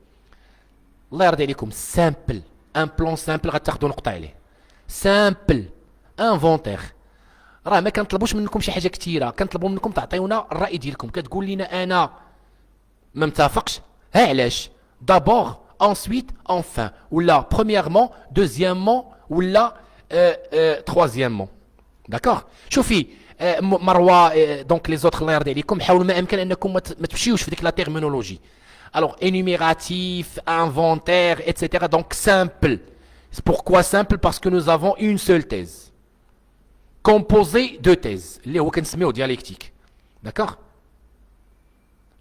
الله يرضي عليكم سامبل، ان بلون سامبل غتاخدوا نقطة عليه. سامبل انفونتير، راه ما كنطلبوش منكم شي حاجه كثيره، كنطلبوا منكم تعطيونا الراي ديالكم. كتقول لنا انا ما متفقش، ها علاش؟ دابور انسويت انفان، ولا برومييرمون دوزيامون، ولا تروازيامون. داكوغ؟ شوفي مروه دونك لي زوتر الله يرضي عليكم حاولوا ما امكن انكم ما تمشيوش في ديك لا تيرمينولوجي. الوغ انيميراتيف انفونتير ايتترا. دونك سامبل. Pourquoi simple? Parce que nous avons une seule thèse composé de thèses اللي هو كنسميوه دياليكتيك. داكوغ؟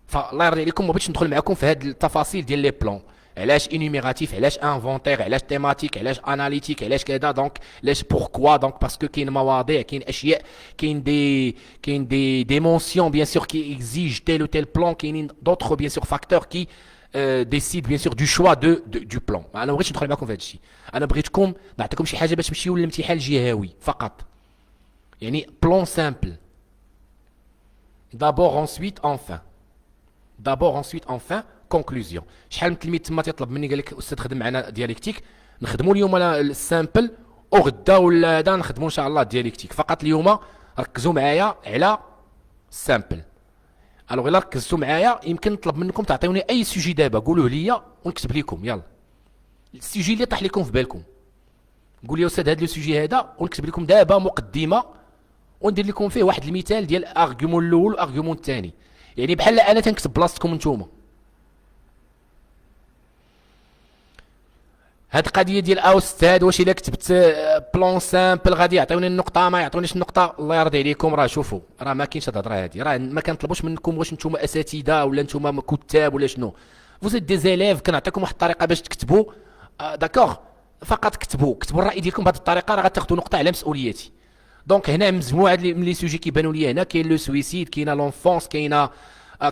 فالله يرضي عليكم ما بغيتش ندخل معكم في هاد التفاصيل ديال لي بلون، علاش انيميراتيف، علاش انفونتير، علاش تيماتيك، علاش اناليتيك، علاش كذا. دونك علاش بوركوا؟ دونك باسكو كاين مواضيع، كاين اشياء، كاين دي مونسيون بيان سور كي اكزيج تيل او تيل بلون، كاينين دوطخ بيان سور فاكتور كي décide bien sûr du choix du plan. انا ما بغيتش ندخل معكم في هذا الشيء، انا بغيتكم نعطيكم شي حاجه باش تمشيو للامتحان الجهوي فقط. يعني بلون سامبل. دابور انسويت انفان. دابور انسويت انفان كونكلوزيون. شحال من تلميذ تما تيطلب مني قال لك استاذ خدم معنا دياليكتيك، نخدموا اليوم السامبل وغدا ولا هذا نخدموا ان شاء الله دياليكتيك. فقط اليوم ركزوا معايا على السامبل. الوغ الا ركزتوا معايا يمكن نطلب منكم تعطيوني اي سوجي دابا، قولوه ليا ونكتب لكم. يلا السوجي اللي طاح لكم في بالكم قول لي يا استاذ هذا لو سوجي هذا، ونكتب لكم دابا مقدمه وندير لكم فيه واحد المثال ديال ارغيومون الاول وارغيومون الثاني، يعني بحال انا تنكتب بلاصتكم نتوما. هاد القضيه ديال استاذ واش الا كتبت بلون سامبل غادي يعطيوني النقطه ما يعطونيش النقطه، الله يرضي عليكم راه شوفوا راه ما كاينش هاد الهضره هادي، راه ما كنطلبوش منكم واش نتوما اساتذه ولا نتوما كتاب ولا شنو. فوزيت دي زيليف، كنعطيكم واحد الطريقه باش تكتبوا. داكوغ؟ فقط كتبوا الراي ديالكم بهذه الطريقه، راه غتاخذوا نقطه على مسؤوليتي. دونك هنا مجموعه من لي سوجي كيبانوا لي هنا، كاين لو سويسيد، كاينه لونفونس، كاينه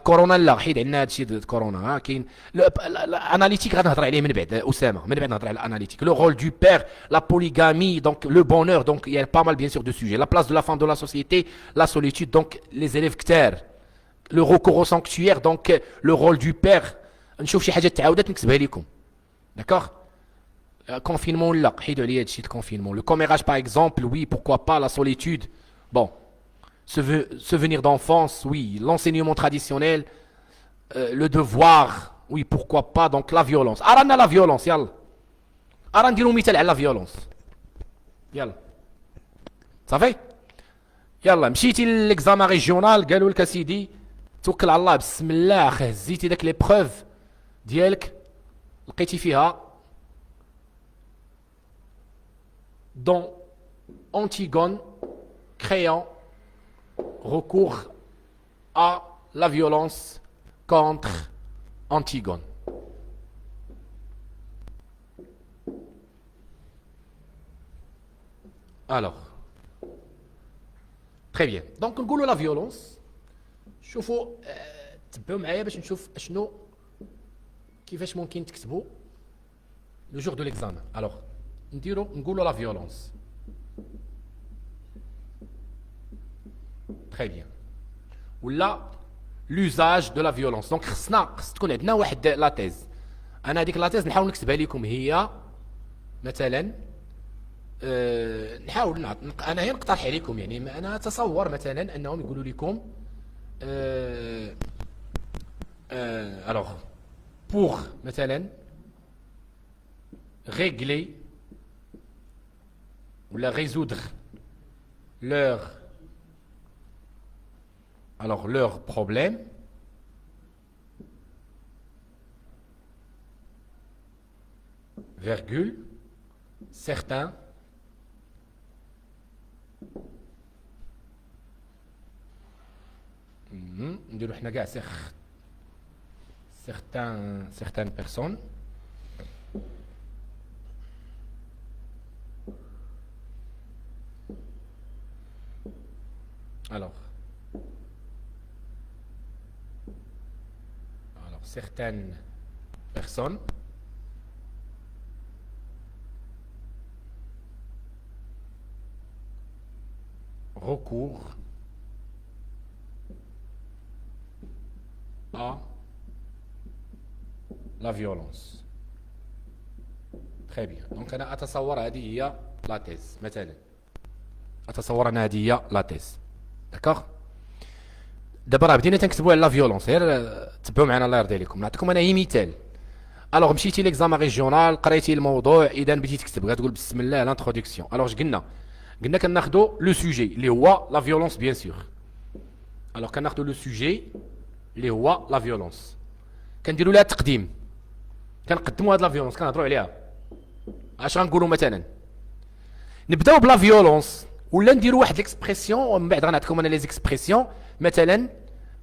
كورونا. لا حيد عندنا هذا الشيء ديال كورونا. كاين الاناليتيك غنهضر عليه من بعد اسامه، من بعد نهضر على الاناليتيك. لو رول دو بير، لا بوليغامي، دونك لو بونور، دونك il y a pas mal bien sûr de sujets. La place de la femme dans la société, la solitude, donc les élèves كتار. Le recours au sanctuaire, donc le rôle du père. نشوف شي حاجه تعاودت نكتبها لكم. داكوغ؟ confinement لا حيدوا عليا هذا الشيء confinement. Le commérage par exemple, oui, pourquoi pas. La solitude, bon. Souvenir d'enfance, oui. L'enseignement traditionnel, le devoir, oui, pourquoi pas. Donc la violence. أرانا la violence, يلا. أرا نديرو مثال على la violence. يلا. صافي؟ يلا مشيتي للإكزامان ريجيونال قالوا لك اسيدي توكل على الله بسم الله اخي، هزيتي داك لي بروف ديالك لقيتي فيها dont Antigone créant recours à la violence contre Antigone. Alors, Très bien. Donc نقولوا la violence. شوفوا تبعوا معايا باش نشوف اشنو كيفاش ممكن تكتبوا le jour de l'examen. Alors نقولوا la violence. Très bien. ولا l'usage de la violence. Donc خص تكون عندنا واحد لا تيز. انا هذيك لا تيز نحاول نكتبها لكم هي مثلا نحاول انا هي نقترح عليكم يعني انا اتصور مثلا انهم يقولوا لكم alors pour مثلا régler ou la résoudre leur problème virgule certains نديرو حنا كاع certaines personnes alors certaines personnes recourent à la violence. Très bien. Donc أنا أتصور هذه هي لا تيز مثلا. أتصور أن هذه هي لا تيز. داكوغ؟ دابا راه بدينا تنكتبوا على لا فيولونس غير تبعوا معنا الله يرضي عليكم. نعطيكم أنا هي مثال. الوغ مشيتي ليكزامان ريجيونال قريتي الموضوع إذا بديتي تكتب غتقول بسم الله لانتروداكسيون. الوغ اش قلنا كناخذوا لو سوجي اللي هو لا فيولونس بيان سور. الوغ كناخذوا لو سوجي اللي هو لا فيولونس كنديروا لها تقديم كنقدموا هاد لا فيولونس كنهضروا عليها اش غنقولوا مثلا نبداو بلا فيولونس ولا نديروا واحد ليكسبرسيون ومن بعد غنعطيكم انا لي زيكسبرسيون مثلا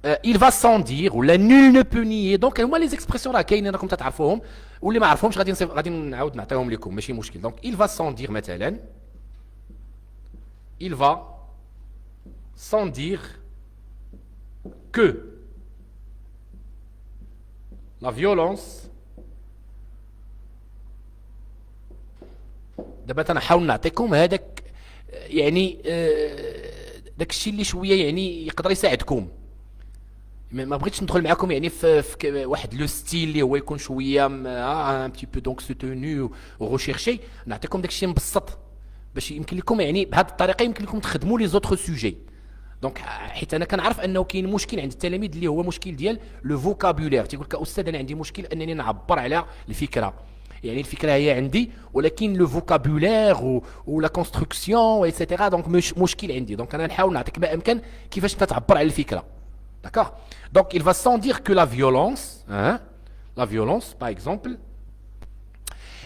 il va sans dire ولا nul ne peut nier دونك هما لي زيكسبرسيون راه كاينين راكم تعرفوهم واللي ما عرفهمش غادي نعاود نعطيهم لكم ماشي مشكل دونك il va sans dire مثلا il va sans dire que la violence دابا تنحاول نعطيكم هذاك يعني داك الشيء اللي شويه يعني يقدر يساعدكم ما بغيتش ندخل معكم يعني في واحد لو ستيل اللي هو يكون شويه ان بتي بو دونك سوتوني وريشيرشي نعطيكم داك الشيء مبسط باش يمكن لكم يعني بهذه الطريقه يمكن لكم تخدموا لي زوتر سوجي دونك حيت انا كنعرف انه كاين مشكل عند التلاميذ اللي هو مشكل ديال لو فوكابولير تيقول لك استاذ انا عندي مشكل انني نعبر على الفكره يعني الفكره هي عندي ولكن لو فوكابولير ولا كونستركسيون ايتترا دونك مشكل عندي دونك انا نحاول نعطيك ما امكن كيفاش انت تعبر على الفكره داكوغ دونك il va sans dire que la violence par exemple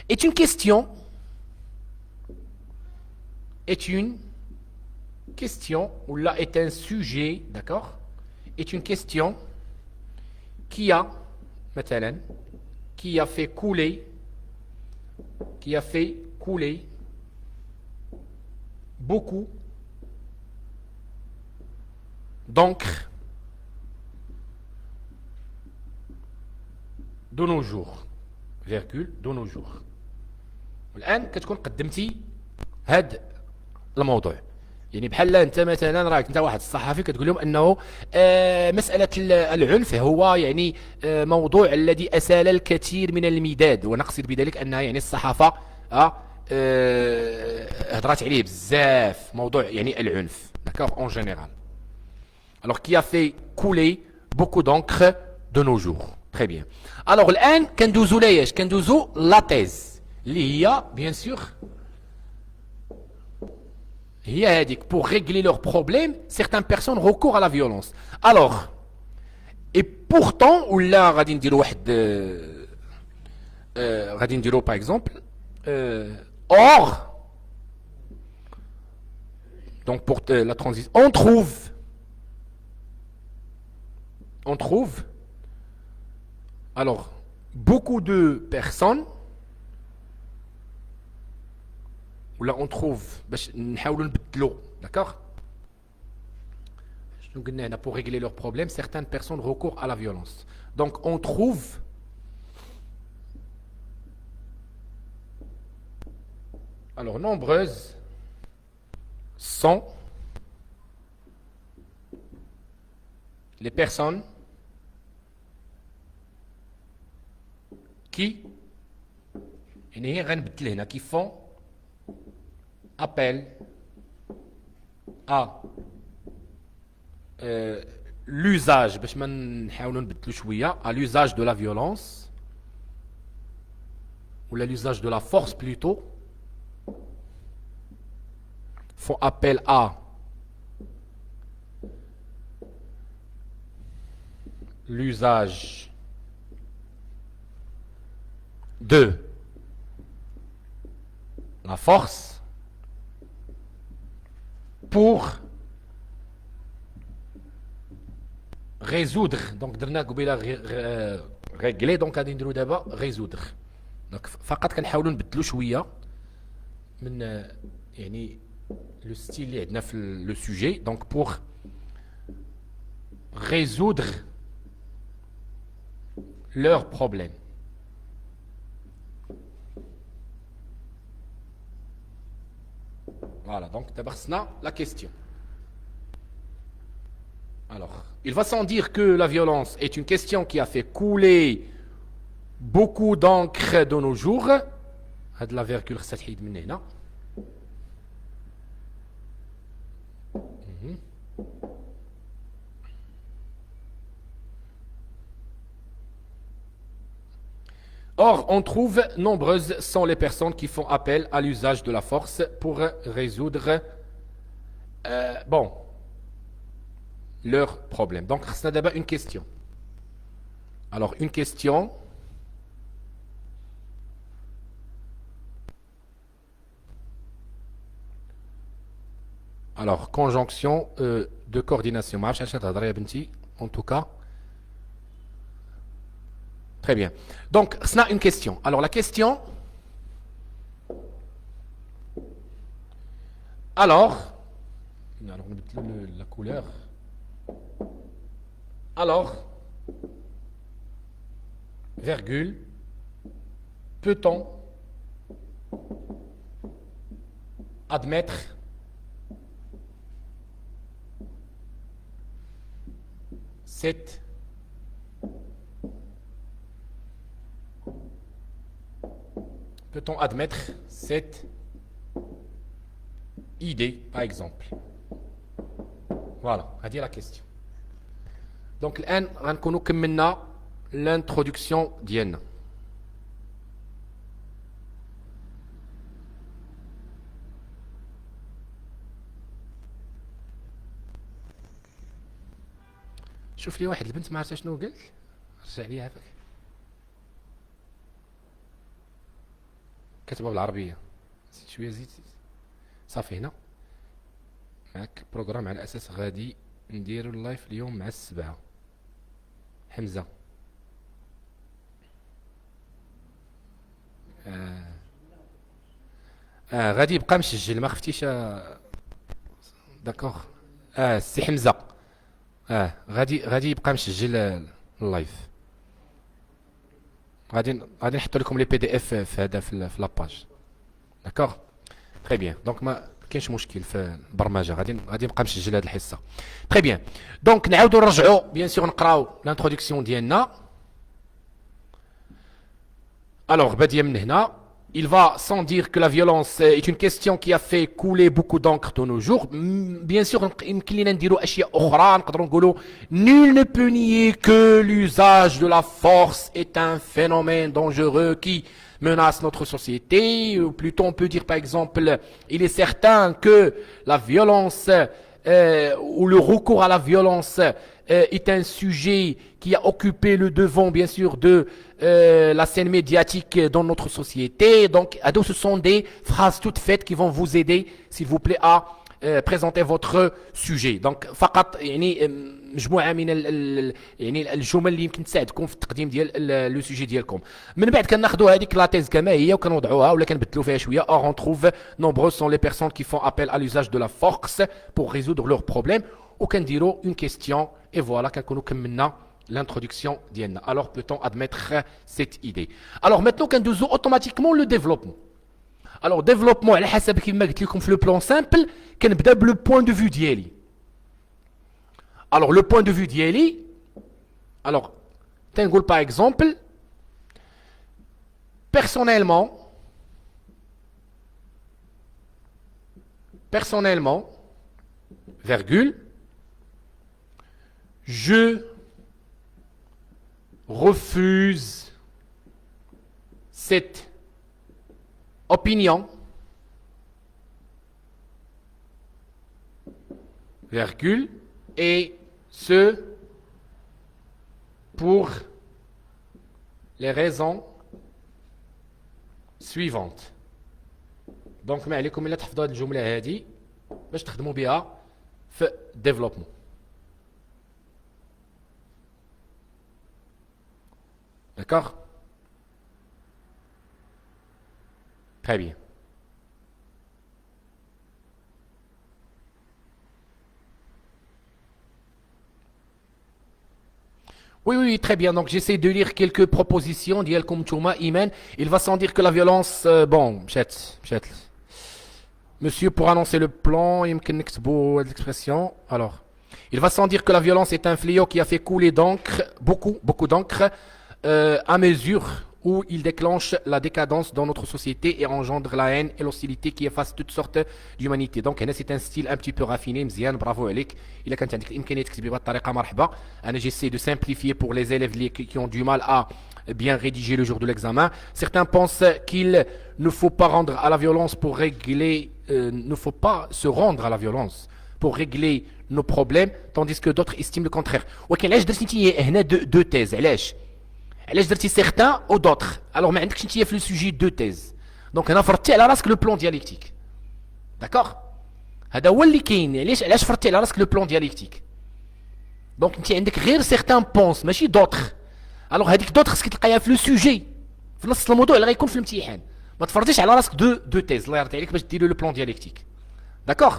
est une question ou là est un sujet d'accord est une question qui a مثلا qui a fait couler beaucoup d'encre de nos jours virgule de nos jours الآن كتكون قدمتي هاد الموضوع يعني بحال انت مثلا راك انت واحد الصحفي كتقول لهم انه مساله العنف هو يعني موضوع الذي اسال الكثير من المداد ونقصد بذلك انها يعني الصحافه هضرات عليه بزاف موضوع يعني العنف داكوغ اون جينيرال alors qui a fait couler beaucoup d'encre de nos jours très bien alors الان كندوزو لاياش كندوزو لا تيز اللي هي بيان سور هي هذيك pour régler leurs problèmes certaines personnes recourent à la violence alors et pourtant ولا غادي نديرو واحد غادي نديرو par exemple or donc pour la transition on trouve alors beaucoup de personnes ولا on trouve باش نحاولوا نبدلوا داكوغ pour régler leurs problèmes, certaines personnes recourent à la violence. Donc on trouve alors nombreuses sont les personnes qui font appel à l'usage à l'usage de la violence ou l'usage de la force plutôt, font appel à l'usage de la force pour résoudre. Donc régler, donc غادي نديرو دابا résoudre. Donc فقط كنحاولوا نبدلوا شويه من يعني le style اللي عندنا في le sujet. Donc pour résoudre leurs problèmes. Voilà, donc d'abord la question. Alors, il va sans dire que la violence est une question qui a fait couler beaucoup d'encre de nos jours. هاد la virgule خصها تحيد من هنا. Or, on trouve nombreuses sont les personnes qui font appel à l'usage de la force pour résoudre leurs problèmes. Donc, c'est d'abord une question. Alors, une question. Alors, conjonction de coordination. En tout cas. Très bien. Donc, c'est une question. Alors, la question. Alors, la couleur. Alors, virgule, peut-on admettre cette idée, par exemple? Voilà, à dire la question. Donc, الآن غنكونوا كملنا l'introduction ديالنا. شوف لي واحد البنت ما عرفتها شنو قلت، رجع لي عافاك. كتبها بالعربية. زيد شوية زيد. صافي هنا. معك بروغرام على أساس غادي نديرو اللايف اليوم مع 7. حمزة. غادي يبقى مسجل ما خفتيش. داكوغ. سي حمزة. غادي يبقى مسجل اللايف. غادي نحط لكم لي بي دي اف في هذا في لاباج. داكوغ. تري بيان. دونك ما كاينش مشكل في البرمجه، غادي نبقى مسجل هذه الحصه. تري بيان. دونك نعاودوا نرجعوا بيان سور نقراو لانتروداكسيون ديالنا. الوغ باديه من هنا. Il va sans dire que la violence est une question qui a fait couler beaucoup d'encre de nos jours. Bien sûr, يمكن لينا نديروا اشياء اخرى، نقدروا نقولوا nul ne peut nier que l'usage de la force est un phénomène dangereux qui menace notre société. Ou plutôt, on peut dire par exemple, il est certain que la violence ou le recours à la violence est un sujet qui a occupé le devant, bien sûr, de la scène médiatique dans notre société. Donc, ce sont des phrases toutes faites qui vont vous aider, s'il vous plaît, à présenter votre sujet. Donc, فقط يعني مجموعه من يعني الجمل اللي يمكن تساعدكم في التقديم ديال لو سوجي ديالكم. من بعد كناخذوا هذيك لا تيز كما هي وكنوضعوها ولا كنبدلوا فيها شويه. Or on trouve nombreuses sont les personnes qui font appel à l'usage de la force pour résoudre leurs problèmes. وكنديروا une question et voilà كنكونوا كملنا l'introduction ديالنا. Alors peut-on admettre cette idée. Alors maintenant كندوزو automatiquement le développement. Alors développement على حسب كما قلت لكم في le plan simple كنبدا بلو point de vue ديالي. Alors le point de vue ديالي alors تنقول par exemple personnellement virgule je refuse cette opinion, virgule, et ce pour les raisons suivantes. Donc ما عليكم الا تحفظوا هذه الجمله هذه باش تخدموا بها في développement. D'accord? Très bien. Oui, très bien. Donc, j'essaie de lire quelques propositions. ديالكم نتوما إيمان. Il va sans dire que la violence... bon, مشات. Monsieur, pour annoncer le plan, يمكن نكتبوا l'expression. Alors, il va sans dire que la violence est un fléau qui a fait couler d'encre, beaucoup d'encre, à mesure où il déclenche la décadence dans notre société et engendre la haine et l'hostilité qui efface toutes sortes d'humanité. Donc c'est un style un petit peu raffiné, مزيان, bravo عليك. إلا كانت عندك الإمكانية تكتبي بهذه الطريقة مرحبا. أنا j'essaie de simplifier pour les élèves qui ont du mal à bien rédiger le jour de l'examen. Certains pensent qu'il ne faut pas rendre à la violence pour régler, ne faut pas se rendre à la violence pour régler nos problèmes, tandis que d'autres estiment le contraire. ولكن علاش درتي انت هنا deux thèses علاش؟ علاش درتي certains ou d'autres alors ما عندكش انت في لو سوجي دو تيز دونك هنا فرضتي على راسك لو بلون دياليكتيك داكوغ هذا هو اللي كاين علاش فرضتي على راسك لو بلون دياليكتيك دونك انت عندك غير certains بونس ماشي دوطخ alors هذيك دوطخ خصك تلقايها في لو سوجي في نص الموضوع اللي غيكون في الامتحان ما تفرضيش على راسك دو تيز الله يرضي عليك باش ديري لو بلون دياليكتيك داكوغ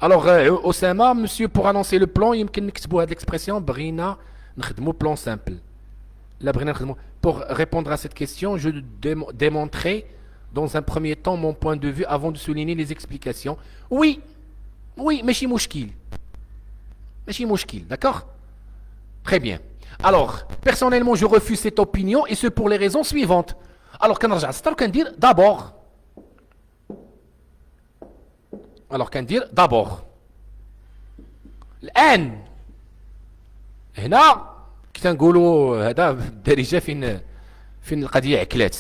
alors Osama monsieur pour annoncer le plan يمكن نكتبوا هذه l'expression بغينا نخدموا بلون سامبل. Pour répondre à cette question, je démontrerai dans un premier temps mon point de vue avant de souligner les explications. Oui, ماشي مشكل, d'accord? Très bien. Alors, personnellement, je refuse cette opinion et ce pour les raisons suivantes. Alors, كنرجع للسطر وكندير d'abord. Alors, كندير d'abord. الآن هنا كنقولوا هذا بالدارجه فين القضيه عكلات.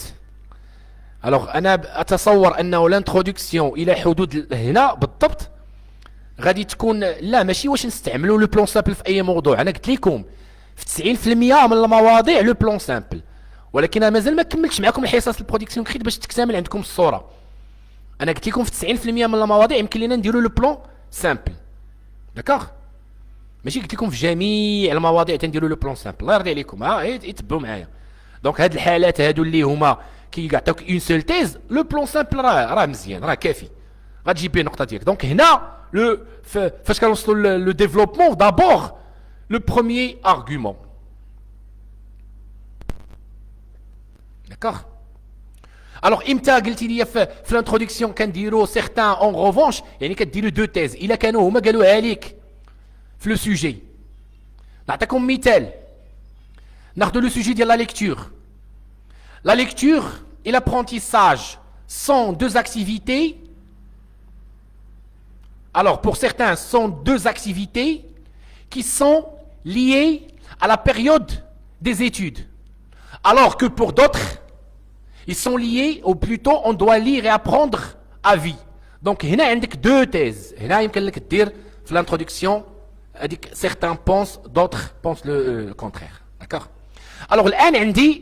الوغ انا اتصور انه لانتروداكسيون الى حدود هنا بالضبط غادي تكون لا ماشي واش نستعملوا لو بلون سامبل في اي موضوع. انا قلت لكم في 90% من المواضيع لو بلون سامبل, ولكن انا مازال ما كملتش معكم الحصص البرودكسيون كريت باش تكتمل عندكم الصوره. انا قلت لكم في 90% من المواضيع يمكن لنا نديروا لو بلون سامبل داكوغ ماشي قلت لكم في جميع المواضيع تنديروا لو بلون سامبل. الله يرضي عليكم يتبعوا معايا. دونك هاد الحالات هادو اللي هما كيعطيوك اون سول تيز لو بلون سامبل راه مزيان راه كافي غتجيب به النقطه ديالك. دونك هنا فاش كنوصلوا لو ديفلوبمون دابور لو بروميير ارغومون داكوغ. الوغ امتى قلتي لي في الانتروداكسيون كنديروا سيغتان اون روفونش يعني كديروا دو تيز الا كانوا هما قالوها ليك في لو سوجي. نعطيكم مثال ناخذ لو سوجي ديال لا ليكتور. La lecture et l'apprentissage sont deux activités. Alors, pour certains, sont deux activités qui sont liées à la période des études. Alors que pour d'autres, ils sont liés, ou plutôt, on doit lire et apprendre à vie. Donc, il y a deux thèses. Il y a dans l'introduction, certains pensent, d'autres pensent le contraire. D'accord? Alors, là, on dit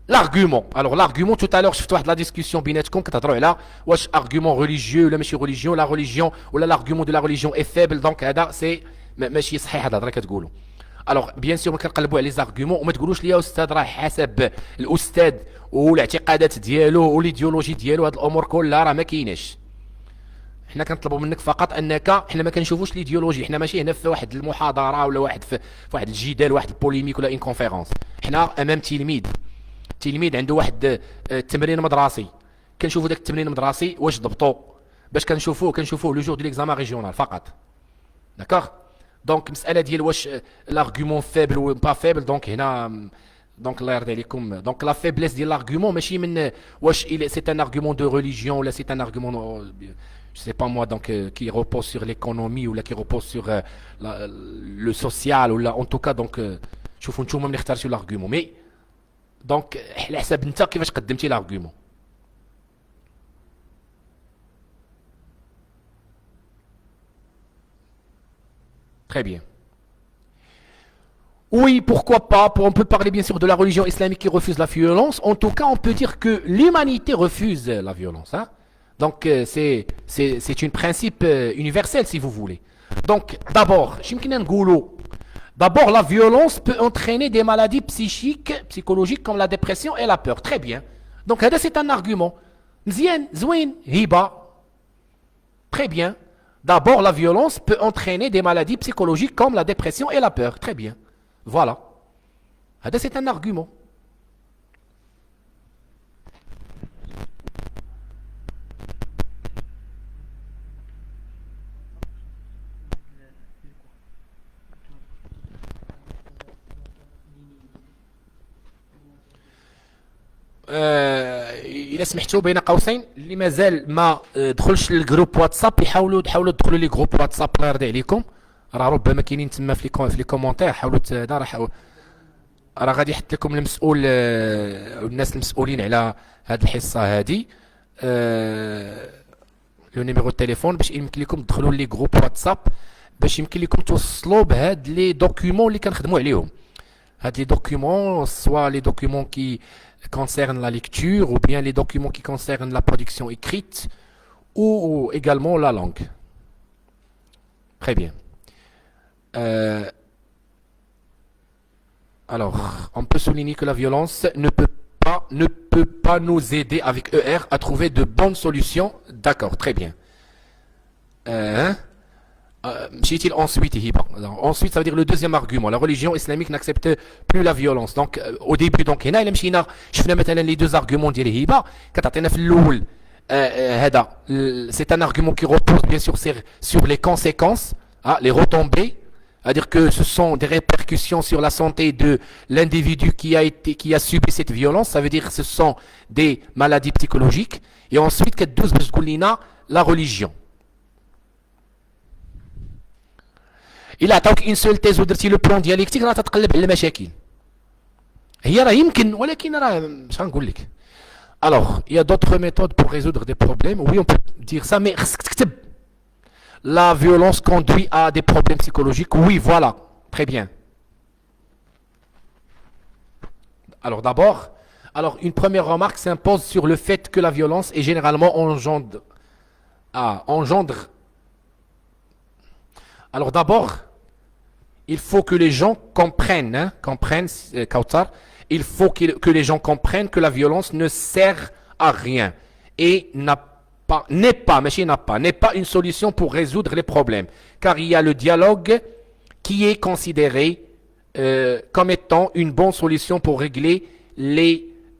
l'argument. Alors l'argument, tout à l'heure je fais la discussion بيناتكم كتهضروا على واش argument religieux ولا ماشي religion, la religion ولا l'argument de la religion est faible. Donc هذا سي ماشي صحيح هذا الهضره كتقولوا. alors bien sûr ما كنقلبوا على لي arguments وما تقولوش لي استاذ راه حسب الاستاذ والاعتقادات ديالو والايديولوجي ديالو هاد الامور كلها راه ما كايناش. حنا كنطلبوا منك فقط انك حنا ما كنشوفوش ليديولوجي، حنا ماشي هنا في واحد المحاضره ولا واحد في واحد الجدال، واحد البوليميك ولا ان كونفيرونس. حنا امام تلميذ عنده واحد التمرين مدرسي، كنشوفوا داك التمرين المدرسي واش ضبطوا، باش كنشوفوه لو جور دو ليكزامان ريجيونال فقط. داكوغ. دونك المساله ديال واش لارغيومون فيبل و با فيبل، دونك هنا دونك الله يرضي عليكم، دونك لا فيبليس ديال لارغيومون ماشي من واش سي ان ارغيومون دو ريليجيون ولا سي ان ارغيومون je sais pas moi, donc qui repose sur l'économie ou là qui repose sur le social ou là en tout cas donc شوفوا نتوما ملي اختارتوا l'argument mais donc على حساب انت كيفاش قدمتي l'argument. Très bien. Oui, pourquoi pas. On peut parler bien sûr de la religion islamique qui refuse la violence. En tout cas, on peut dire que l'humanité refuse la violence. Hein? Donc, c'est un principe universel, si vous voulez. Donc, d'abord, la violence peut entraîner des maladies psychologiques comme la dépression et la peur. Très bien. Donc, c'est un argument. Mzien, Zwin, Hiba. Très bien. D'abord, la violence peut entraîner des maladies psychologiques comme la dépression et la peur. Très bien. Voilà. C'est un argument. الا سمحتوا بين قوسين اللي مازال ما دخلش للجروب واتساب تحاولوا تدخلوا لي جروب واتساب الله يرضي عليكم، راه ربما كاينين تما في لي كومونتير، حاولوا راه غادي يحط لكم المسؤول الناس المسؤولين على هذه الحصه هذه لو نيميرو التليفون باش يمكن لكم تدخلوا لي جروب واتساب باش يمكن لكم توصلوا بهاد لي دوكيومون اللي كنخدموا عليهم. هاد les documents, soit les documents qui concernent la lecture ou bien les documents qui concernent la production écrite ou également la langue. Très bien. Alors, on peut souligner que la violence ne peut pas nous aider avec ER à trouver de bonnes solutions. D'accord, très bien. Ensuite, ça veut dire le deuxième argument. La religion islamique n'accepte plus la violence. Donc, au début, donc, هنا إلا مشينا شفنا مثلا les deux arguments ديال هبة كتعطينا في الأول هذا c'est un argument qui repose bien sûr sur les conséquences, les retombées, c'est-à-dire que ce sont des répercussions sur la santé de l'individu qui a subi cette violence. Ça veut dire que ce sont des maladies psychologiques. Et ensuite, كتدوز باش تقول لنا la religion. الا عطاوك ان سول تيز ودرتي لو بلان دياليكتيك راه تتقلب على المشاكل. هي راه يمكن ولكن راه مش غنقول لك. Alors, il y a d'autres méthodes pour résoudre des problèmes. Oui, on peut dire ça, mais خصك تكتب. La violence conduit à des problèmes psychologiques. Oui, voilà. Très bien. Alors d'abord, une première remarque s'impose sur le fait que la violence est généralement engendre. Alors d'abord, il faut que les gens comprennent, Kautar, il faut que les gens comprennent que la violence ne sert à rien et n'est pas une solution pour résoudre les problèmes. Car il y a le dialogue qui est considéré comme étant une bonne solution pour régler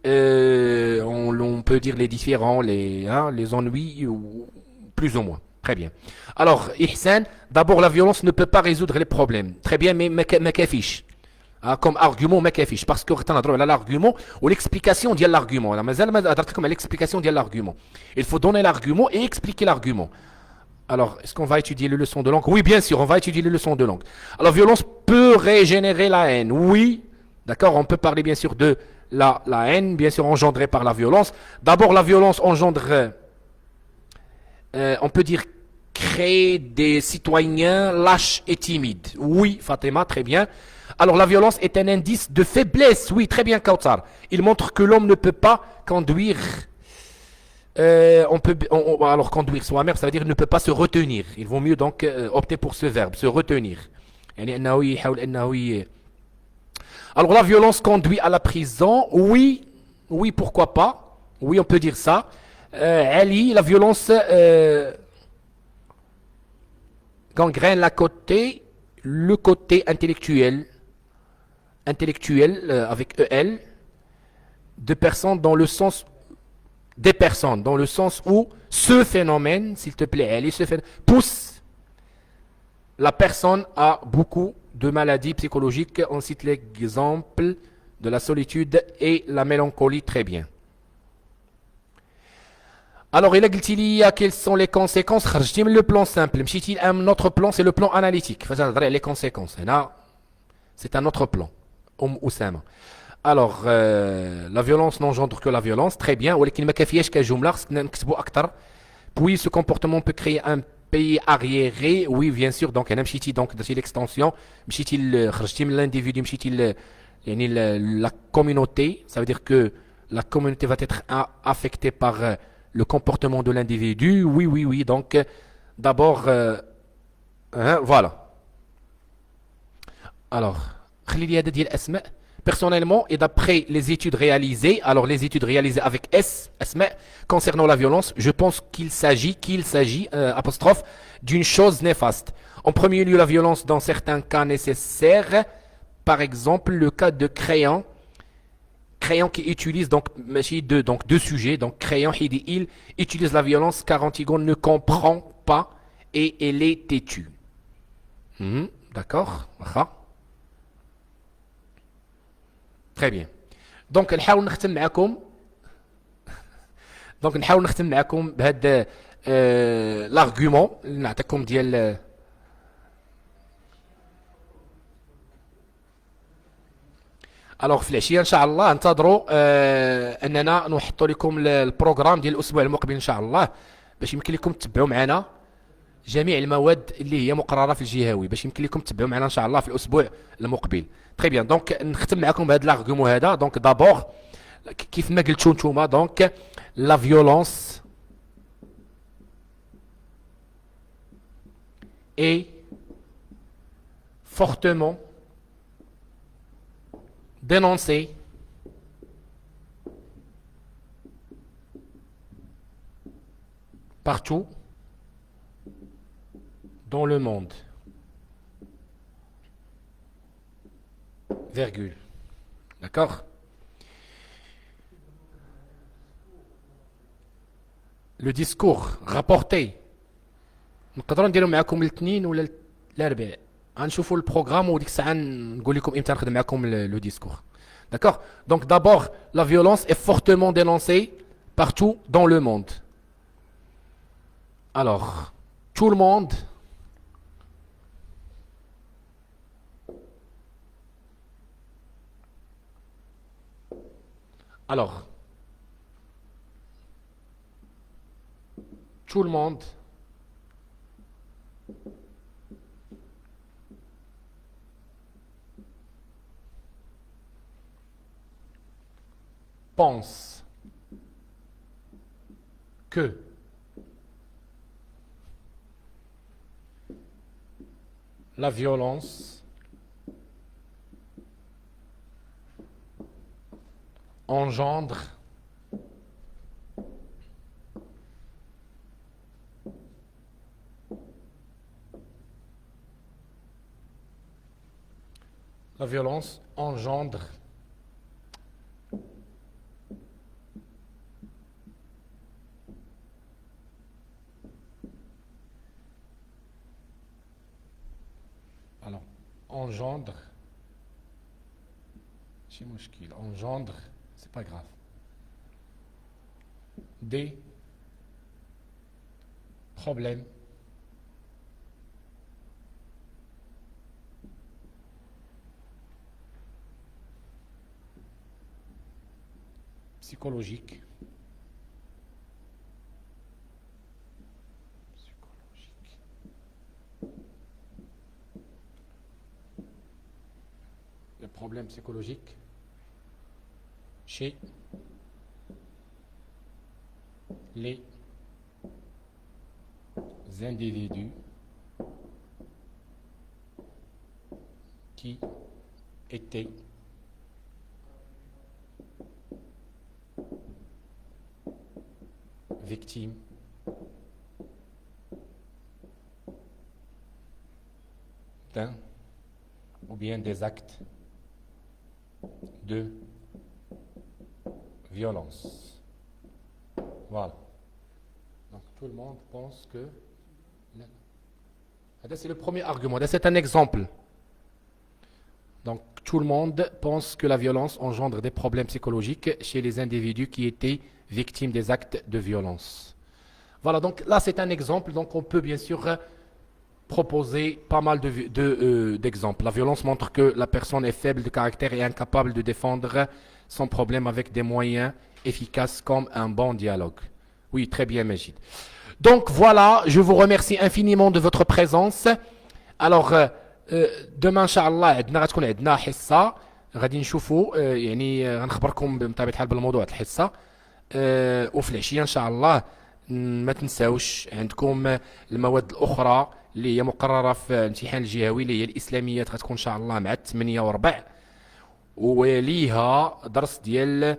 on peut dire les différends, les ennuis, ou plus ou moins. Très bien. Alors, Ihsan, d'abord la violence ne peut pas résoudre les problèmes. Très bien, mais ma كافيش. Comme argument, ma كافيش. Parce que on a l'argument ou l'explication de l'argument. L'explication de l'argument. Il faut donner l'argument et expliquer l'argument. Alors, est-ce qu'on va étudier les leçons de langue? Oui, bien sûr, on va étudier les leçons de langue. Alors, violence peut régénérer la haine. Oui, d'accord, on peut parler bien sûr de la haine, bien sûr engendrée par la violence. D'abord, la violence engendre... on peut dire créer des citoyens lâches et timides. Oui, Fatima, très bien. Alors la violence est un indice de faiblesse. Oui, très bien, Kautsar. Il montre que l'homme ne peut pas conduire. Alors conduire soi-même, ça veut dire ne peut pas se retenir. Il vaut mieux donc opter pour ce verbe, se retenir. Alors la violence conduit à la prison. Oui, pourquoi pas. Oui, on peut dire ça. Ali, la violence gangrène le côté intellectuel avec EL, de personnes dans le sens des personnes, dans le sens où ce phénomène, s'il te plaît, pousse la personne à beaucoup de maladies psychologiques. On cite l'exemple de la solitude et la mélancolie très bien. Alors, il a dit quelles sont les conséquences. Le plan simple. Un autre plan, c'est le plan analytique. Les conséquences. C'est un autre plan. Alors, la violence n'engendre que la violence. Très bien. Puis, ce comportement peut créer un pays arriéré. Oui, bien sûr. Donc, donc l'extension. L'individu, la communauté. Ça veut dire que la communauté va être affectée par le comportement de l'individu. Oui, oui, oui. Donc, d'abord, voilà. Alors, personnellement, et d'après les études réalisées, alors les études réalisées avec concernant la violence, je pense qu'il s'agit, apostrophe, d'une chose néfaste. En premier lieu, la violence dans certains cas nécessaires, par exemple le cas de Créant qui utilise donc deux sujets, donc Créant il utilise la violence car Antigone ne comprend pas et elle est têtue. D'accord. Très bien. Donc نحاول نختم معكم بهذا l'argument اللي نعطيكم ديال الوغ في العشيه ان شاء الله انتظروا اننا نحط لكم البروغرام ديال الاسبوع المقبل ان شاء الله باش يمكن لكم تتبعوا معنا جميع المواد اللي هي مقرره في الجهوي باش يمكن لكم تتبعوا معنا ان شاء الله في الاسبوع المقبل. تري بيان. دونك نختم معكم بهذا الارغومون هذا. دونك دابور كيف ما قلتوا نتوما دونك لا فيولونس est fortement dénoncée partout dans le monde. Virgule. D'accord? Le discours rapporté نقدروا نديروا معكم الاثنين ولا الاربعاء. غنشوفوا البروغرام وديك الساعه نقول لكم امتى نخدم معكم لو ديسكور. D'accord? Donc d'abord, la violence est fortement dénoncée partout dans le monde. Alors, tout le monde alors tout le monde pense que la violence engendre la violence engendre alors engendre engendre c'est pas grave des problèmes psychologiques les problèmes psychologiques chez les individus qui étaient victimes hein, ou bien des actes de violence. Voilà. Donc tout le monde pense que... C'est le premier argument. C'est un exemple. Donc tout le monde pense que la violence engendre des problèmes psychologiques chez les individus qui étaient victimes des actes de violence. Voilà, donc là c'est un exemple. Donc on peut bien sûr proposer pas mal d'exemples. La violence montre que la personne est faible de caractère et incapable de défendre son problème avec des moyens efficaces comme un bon dialogue. Oui, très bien, Majid. Donc voilà, je vous remercie infiniment de votre présence. Alors, demain, Inch'Allah, غتكون عندنا حصة غادي نشوفوا يعني غنخبركم بطبيعة الحال بالموضوع الحصة وفي العشية إن شاء الله ما تنساوش عندكم المواد الأخرى اللي هي مقررة في الامتحان الجهوي اللي هي الإسلاميات غتكون إن شاء الله مع 8:15 وليها درس ديال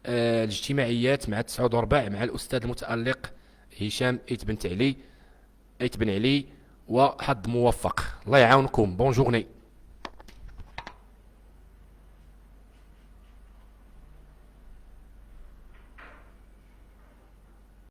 الاجتماعيات مع 9:15 مع الأستاذ المتألق هشام ايت بن علي وحظ موفق الله يعاونكم. بون جورني.